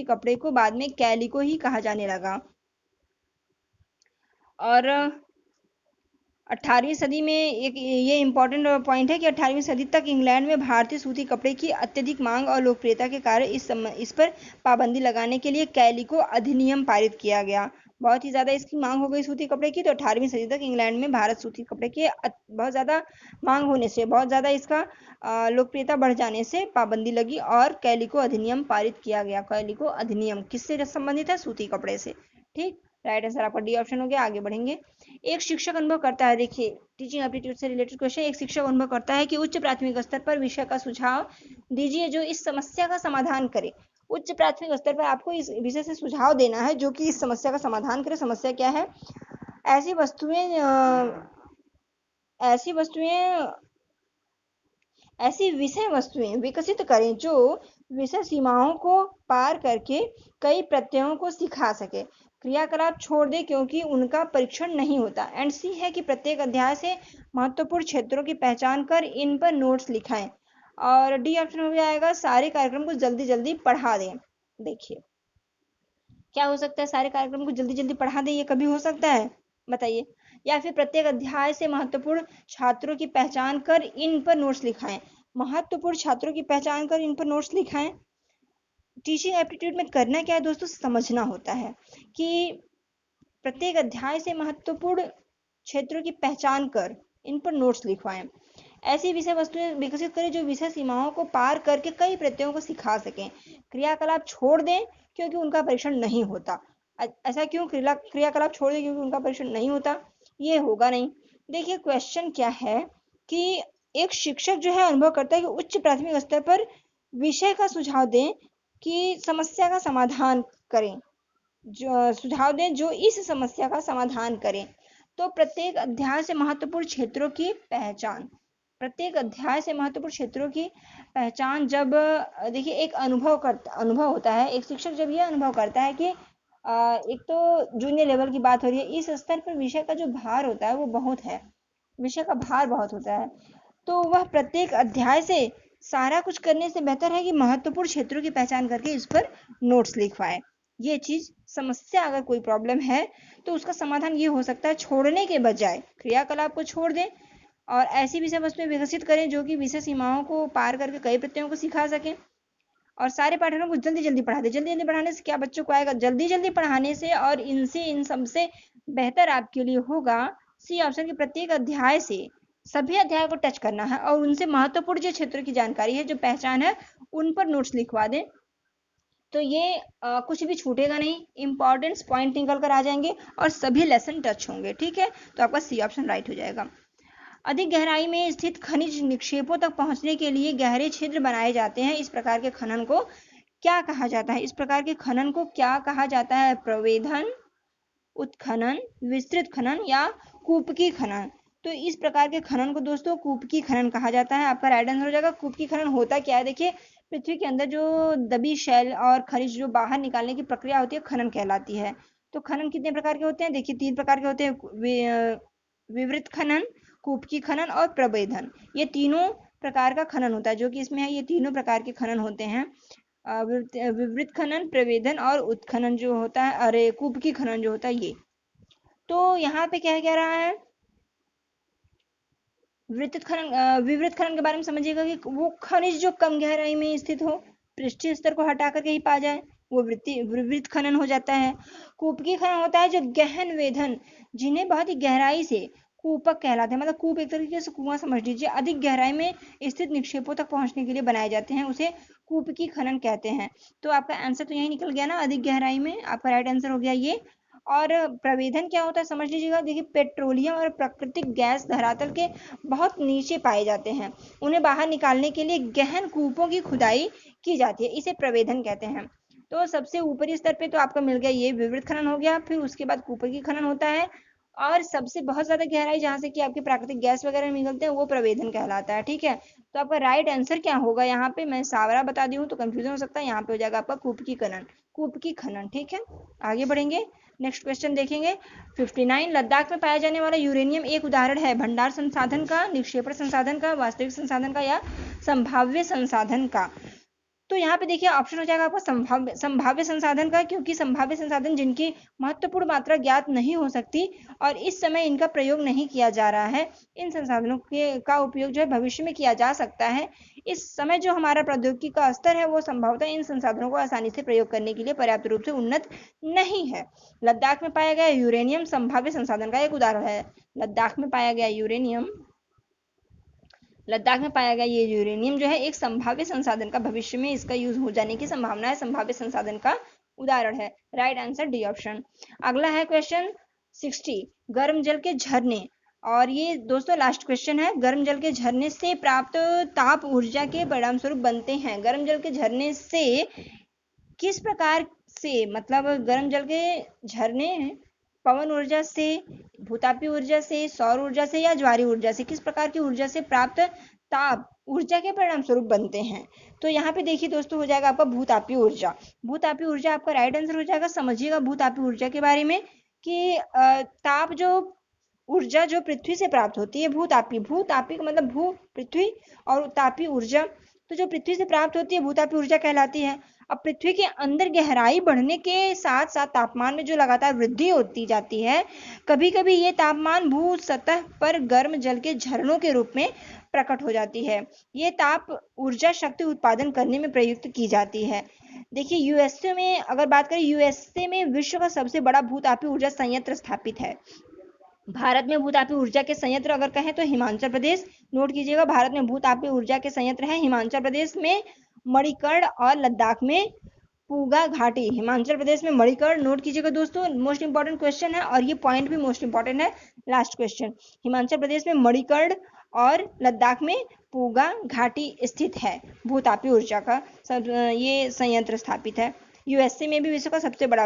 कपड़े को बाद में कैलिको ही कहा जाने लगा। और 18वीं सदी में एक ये इंपॉर्टेंट पॉइंट है कि 18वीं सदी तक इंग्लैंड में भारतीय सूती कपड़े की अत्यधिक मांग और लोकप्रियता के कारण इस पर पाबंदी लगाने के लिए कैलिको अधिनियम पारित किया गया। बहुत ही ज़्यादा इसकी मांग हो गई सूती कपड़े की, तो 18वीं सदी तक इंग्लैंड में भारत सूती कपड़े की बहुत ज़्यादा मांग होने से, बहुत ज़्यादा इसका लोकप्रियता बढ़ जाने से पाबंदी लगी और कैलिको अधिनियम पारित किया गया। कैलिको अधिनियम किससे संबंधित है? सूती कपड़े से। ठीक, राइट आंसर आपका डी ऑप्शन हो गया। आगे बढ़ेंगे। एक शिक्षक अनुभव करता है, देखिए टीचिंग एप्टीट्यूड से रिलेटेड क्वेश्चन। एक शिक्षक अनुभव करता है कि उच्च प्राथमिक स्तर पर विषय का सुझाव दीजिए जो इस समस्या का समाधान करे। उच्च प्राथमिक स्तर पर आपको इस विषय से सुझाव देना है जो कि इस समस्या का समाधान करे। समस्या क्या है? ऐसी विषय वस्तुएं विकसित करें जो विषय सीमाओं को पार करके कई प्रत्ययों को सिखा सके। क्रियाकलाप छोड़ दे क्योंकि उनका परीक्षण नहीं होता। एंड सी है कि प्रत्येक अध्याय से महत्वपूर्ण क्षेत्रों की पहचान कर इन पर नोट्स लिखाएं। और डी ऑप्शन हो जाएगा सारे कार्यक्रम को जल्दी जल्दी पढ़ा दें। देखिए क्या हो सकता है, सारे कार्यक्रम को जल्दी जल्दी पढ़ा दें, ये कभी हो सकता है? बताइए। या फिर प्रत्येक अध्याय से महत्वपूर्ण छात्रों की पहचान कर इन पर नोट्स लिखाएं। महत्वपूर्ण छात्रों की पहचान कर इन पर नोट्स लिखाएं। टीचिंग एप्टीट्यूड में करना क्या है दोस्तों, समझना होता है कि प्रत्येक अध्याय से महत्वपूर्ण क्षेत्रों की पहचान कर इन पर नोट्स लिखवाएं। ऐसी विषय वस्तुएं विकसित करें जो विषय सीमाओं को पार करके कई प्रत्ययों को सिखा सकें। क्रियाकलाप छोड़ दें क्योंकि उनका परीक्षण नहीं होता। ऐसा क्यों क्रियाकलाप छोड़ दें क्योंकि उनका परीक्षण नहीं होता, ये होगा नहीं। देखिए क्वेश्चन क्या है कि एक शिक्षक जो है अनुभव करता है कि उच्च प्राथमिक स्तर पर विषय का सुझाव दें कि समस्या का समाधान करें, जो सुझाव दें जो इस समस्या का समाधान करें। तो प्रत्येक अध्याय से महत्वपूर्ण क्षेत्रों की पहचान, प्रत्येक अध्याय से महत्वपूर्ण क्षेत्रों की पहचान जब देखिए एक अनुभव होता है। एक शिक्षक जब यह अनुभव करता है कि एक तो जूनियर लेवल की बात हो रही है, इस स्तर पर विषय का जो भार होता है वो बहुत है, विषय का भार बहुत होता है, तो वह प्रत्येक अध्याय से सारा कुछ करने से बेहतर है कि महत्वपूर्ण क्षेत्रों की पहचान करके इस पर नोट्स लिखवाए। ये चीज, समस्या अगर कोई प्रॉब्लम है तो उसका समाधान ये हो सकता है छोड़ने के बजाय क्रियाकलाप को छोड़ दें और ऐसी विषय वस्तुएं विकसित करें जो कि विषय सीमाओं को पार करके कई प्रत्ययों को सिखा सकें। और सारे पाठ्यक्रम को जल्दी जल्दी पढ़ा दे। जल्दी जल्दी पढ़ाने से क्या बच्चों को आएगा, जल्दी जल्दी पढ़ाने से और इन सबसे बेहतर आपके लिए होगा सी ऑप्शन के प्रत्येक अध्याय से सभी अध्याय को टच करना है और उनसे महत्वपूर्ण जो क्षेत्र की जानकारी है, जो पहचान है, उन पर नोट्स लिखवा दें। तो ये कुछ भी छूटेगा नहीं, इंपॉर्टेंस पॉइंट निकल कर आ जाएंगे और सभी लेसन टच होंगे। ठीक है, तो आपका सी ऑप्शन राइट हो जाएगा। अधिक गहराई में स्थित खनिज निक्षेपों तक पहुंचने के लिए गहरे छिद्र बनाए जाते हैं। इस प्रकार के खनन को क्या कहा जाता है? इस प्रकार के खनन को क्या कहा जाता है? प्रवेधन, उत्खनन, विस्तृत खनन या कूपकी खनन। तो इस प्रकार के खनन को दोस्तों कूपकी खनन कहा जाता है। आपका राइट आंसर हो जाएगा। कूपकी खनन होता क्या है? देखिए पृथ्वी के अंदर जो दबी शैल और खनिज जो बाहर निकालने की प्रक्रिया होती है, खनन कहलाती है। तो खनन कितने प्रकार के होते हैं? देखिए 3 प्रकार के होते हैं, विवृत खनन, कूपकी खनन और प्रवेधन। ये तीनों प्रकार का खनन होता है जो कि इसमें है। ये तीनों प्रकार के खनन होते हैं, विवृत खनन, प्रवेधन और उत्खनन जो होता है, अरे कूपकी खनन जो होता है ये। तो यहाँ पे क्या कह रहा है? विवृत खनन के बारे में समझिएगा कि वो खनिज जो कम गहराई में स्थित हो, पृष्ठीय स्तर को हटा करके ही पा जाए, वो विवृत खनन हो जाता है। कूपकी खनन होता है जो गहन वेधन, जिन्हें बहुत ही गहराई से कूपक कहलाते हैं, मतलब कूप एक तरीके से कुआं समझ लीजिए, अधिक गहराई में स्थित निक्षेपों तक पहुंचने के लिए बनाए जाते हैं, उसे कूपकी खनन कहते हैं। तो आपका आंसर तो यही निकल गया ना, अधिक गहराई में। आपका राइट आंसर हो गया ये। और प्रवेधन क्या होता है समझ लीजिएगा। देखिए पेट्रोलियम और प्राकृतिक गैस धरातल के बहुत नीचे पाए जाते हैं, उन्हें बाहर निकालने के लिए गहन कूपों की खुदाई की जाती है, इसे प्रवेधन कहते हैं। तो सबसे ऊपरी स्तर पे तो आपका मिल गया ये विवृत खनन हो गया, फिर उसके बाद कूपकी खनन होता है, और सबसे बहुत ज्यादा गहराई जहां से कि आपके प्राकृतिक गैस वगैरह निकलते हैं वो प्रवेधन कहलाता है। ठीक है, तो आपका राइट आंसर क्या होगा? यहाँ पे मैं सावरा बता दी हूँ तो कंफ्यूजन हो सकता है, यहाँ पे हो जाएगा आपका कूपकी खनन, कूपकी खनन। ठीक है, आगे बढ़ेंगे, नेक्स्ट क्वेश्चन देखेंगे। 59, लद्दाख में पाया जाने वाला यूरेनियम एक उदाहरण है भंडार संसाधन का, निक्षेपण संसाधन का, वास्तविक संसाधन का या संभाव्य संसाधन का? तो यहाँ पे देखिए ऑप्शन हो जाएगा आपका संभाव्य संसाधन का, क्योंकि संभाव्य संसाधन जिनकी महत्वपूर्ण मात्रा ज्ञात नहीं हो सकती और इस समय इनका प्रयोग नहीं किया जा रहा है, इन संसाधनों के का उपयोग जो है भविष्य में किया जा सकता है। इस समय जो हमारा प्रौद्योगिकी का स्तर है वो संभवतः इन संसाधनों को आसानी से प्रयोग करने के लिए पर्याप्त रूप से उन्नत नहीं है। लद्दाख में पाया गया यूरेनियम संभाव्य संसाधन का एक उदाहरण है। लद्दाख में पाया गया यूरेनियम, लद्दाख में पाया गया ये यूरेनियम जो है एक संभाव्य संसाधन का, भविष्य में इसका यूज हो जाने की संभावना है, संभाव्य संसाधन का उदाहरण है। Right answer D option. अगला है क्वेश्चन 60, गर्म जल के झरने, और ये दोस्तों लास्ट क्वेश्चन है। गर्म जल के झरने से प्राप्त ताप ऊर्जा के परिणाम स्वरूप बनते हैं। गर्म जल के झरने से किस प्रकार से, मतलब गर्म जल के झरने पवन ऊर्जा से, भूतापी ऊर्जा से, सौर ऊर्जा से या ज्वारीय ऊर्जा से, किस प्रकार की ऊर्जा से प्राप्त ताप ऊर्जा के परिणाम स्वरूप बनते हैं? तो यहाँ पे देखिए दोस्तों हो जाएगा आपका भूतापी ऊर्जा। भूतापी ऊर्जा आपका राइट आंसर हो जाएगा। समझिएगा भूतापी ऊर्जा के बारे में कि ताप जो ऊर्जा जो पृथ्वी से प्राप्त होती है, भूतापी, भूतापी का मतलब भू पृथ्वी और तापी ऊर्जा, तो जो पृथ्वी से प्राप्त होती है भूतापीय ऊर्जा कहलाती है। अब पृथ्वी के अंदर गहराई बढ़ने के साथ साथ तापमान में जो लगातार वृद्धि होती जाती है, कभी कभी ये तापमान भू सतह पर गर्म जल के झरनों के रूप में प्रकट हो जाती है। ये ताप ऊर्जा शक्ति उत्पादन करने में प्रयुक्त की जाती है। देखिए यूएसए में अगर बात करें, यूएसए में विश्व का सबसे बड़ा भूतापीय ऊर्जा संयंत्र स्थापित है। भारत में भूतापीय ऊर्जा के संयंत्र अगर कहें तो हिमाचल प्रदेश, नोट कीजिएगा, भारत में भूतापीय ऊर्जा के संयंत्र है हिमाचल प्रदेश में मणिकर्ण और लद्दाख में पूगा घाटी। हिमाचल प्रदेश में मणिकर्ण, नोट कीजिएगा दोस्तों, मोस्ट इंपॉर्टेंट क्वेश्चन है और ये पॉइंट भी मोस्ट इंपॉर्टेंट है, लास्ट क्वेश्चन। हिमाचल प्रदेश में मणिकर्ण और लद्दाख में पूगा घाटी स्थित है, भूतापीय ऊर्जा का ये संयंत्र स्थापित है। यूएसए में भी विश्व का सबसे बड़ा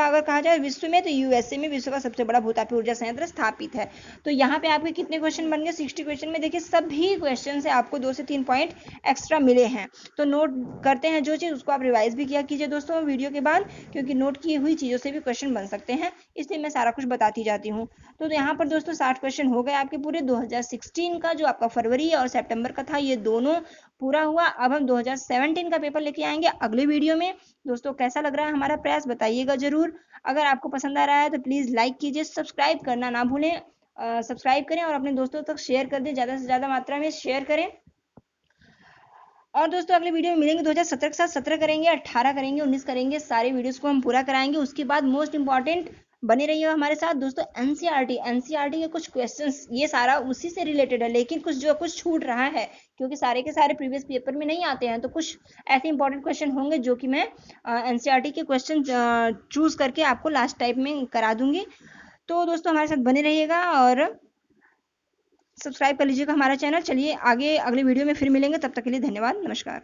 अगर कहा जाए विश्व में, तो यूएसए में विश्व का सबसे बड़ा भूतापीय ऊर्जा संयंत्र स्थापित है। तो यहाँ पे आपके कितने क्वेश्चन बन गए, 60 क्वेश्चन में देखिए सभी क्वेश्चन से आपको 2 से 3 पॉइंट एक्स्ट्रा मिले हैं। तो नोट करते हैं जो चीज, उसको आप रिवाइज भी किया कीजिए दोस्तों वीडियो के बाद, क्योंकि नोट की हुई चीजों से भी क्वेश्चन बन सकते हैं, इसलिए मैं सारा कुछ बताती जाती हूँ। तो यहाँ पर दोस्तों 60 क्वेश्चन हो गए आपके पूरे। 2016 का जो आपका फरवरी और सितंबर का था, ये दोनों पूरा हुआ। अब हम 2017 का पेपर लेके आएंगे अगले वीडियो में। दोस्तों कैसा लग रहा है हमारा प्रयास, बताइएगा जरूर। अगर आपको पसंद आ रहा है तो प्लीज लाइक कीजिए, सब्सक्राइब करना ना भूलें, सब्सक्राइब करें और अपने दोस्तों तक शेयर कर दें, ज्यादा से ज्यादा मात्रा में शेयर करें। और दोस्तों अगले वीडियो में मिलेंगे 2017 के साथ, 17 करेंगे, 18 करेंगे, 19 करेंगे, सारे वीडियोस को हम पूरा कराएंगे। उसके बाद मोस्ट इंपॉर्टेंट बने रहिएगा हमारे साथ दोस्तों, एनसीईआरटी के कुछ क्वेश्चंस, ये सारा उसी से रिलेटेड है, लेकिन कुछ छूट रहा है क्योंकि सारे के सारे प्रीवियस पेपर में नहीं आते हैं, तो कुछ ऐसे इंपॉर्टेंट क्वेश्चन होंगे जो कि मैं एनसीईआरटी के क्वेश्चन चूज करके आपको लास्ट टाइम में करा दूंगी। तो दोस्तों हमारे साथ बने रहिएगा और सब्सक्राइब कर लीजिएगा हमारा चैनल। चलिए आगे अगले वीडियो में फिर मिलेंगे, तब तक के लिए धन्यवाद, नमस्कार।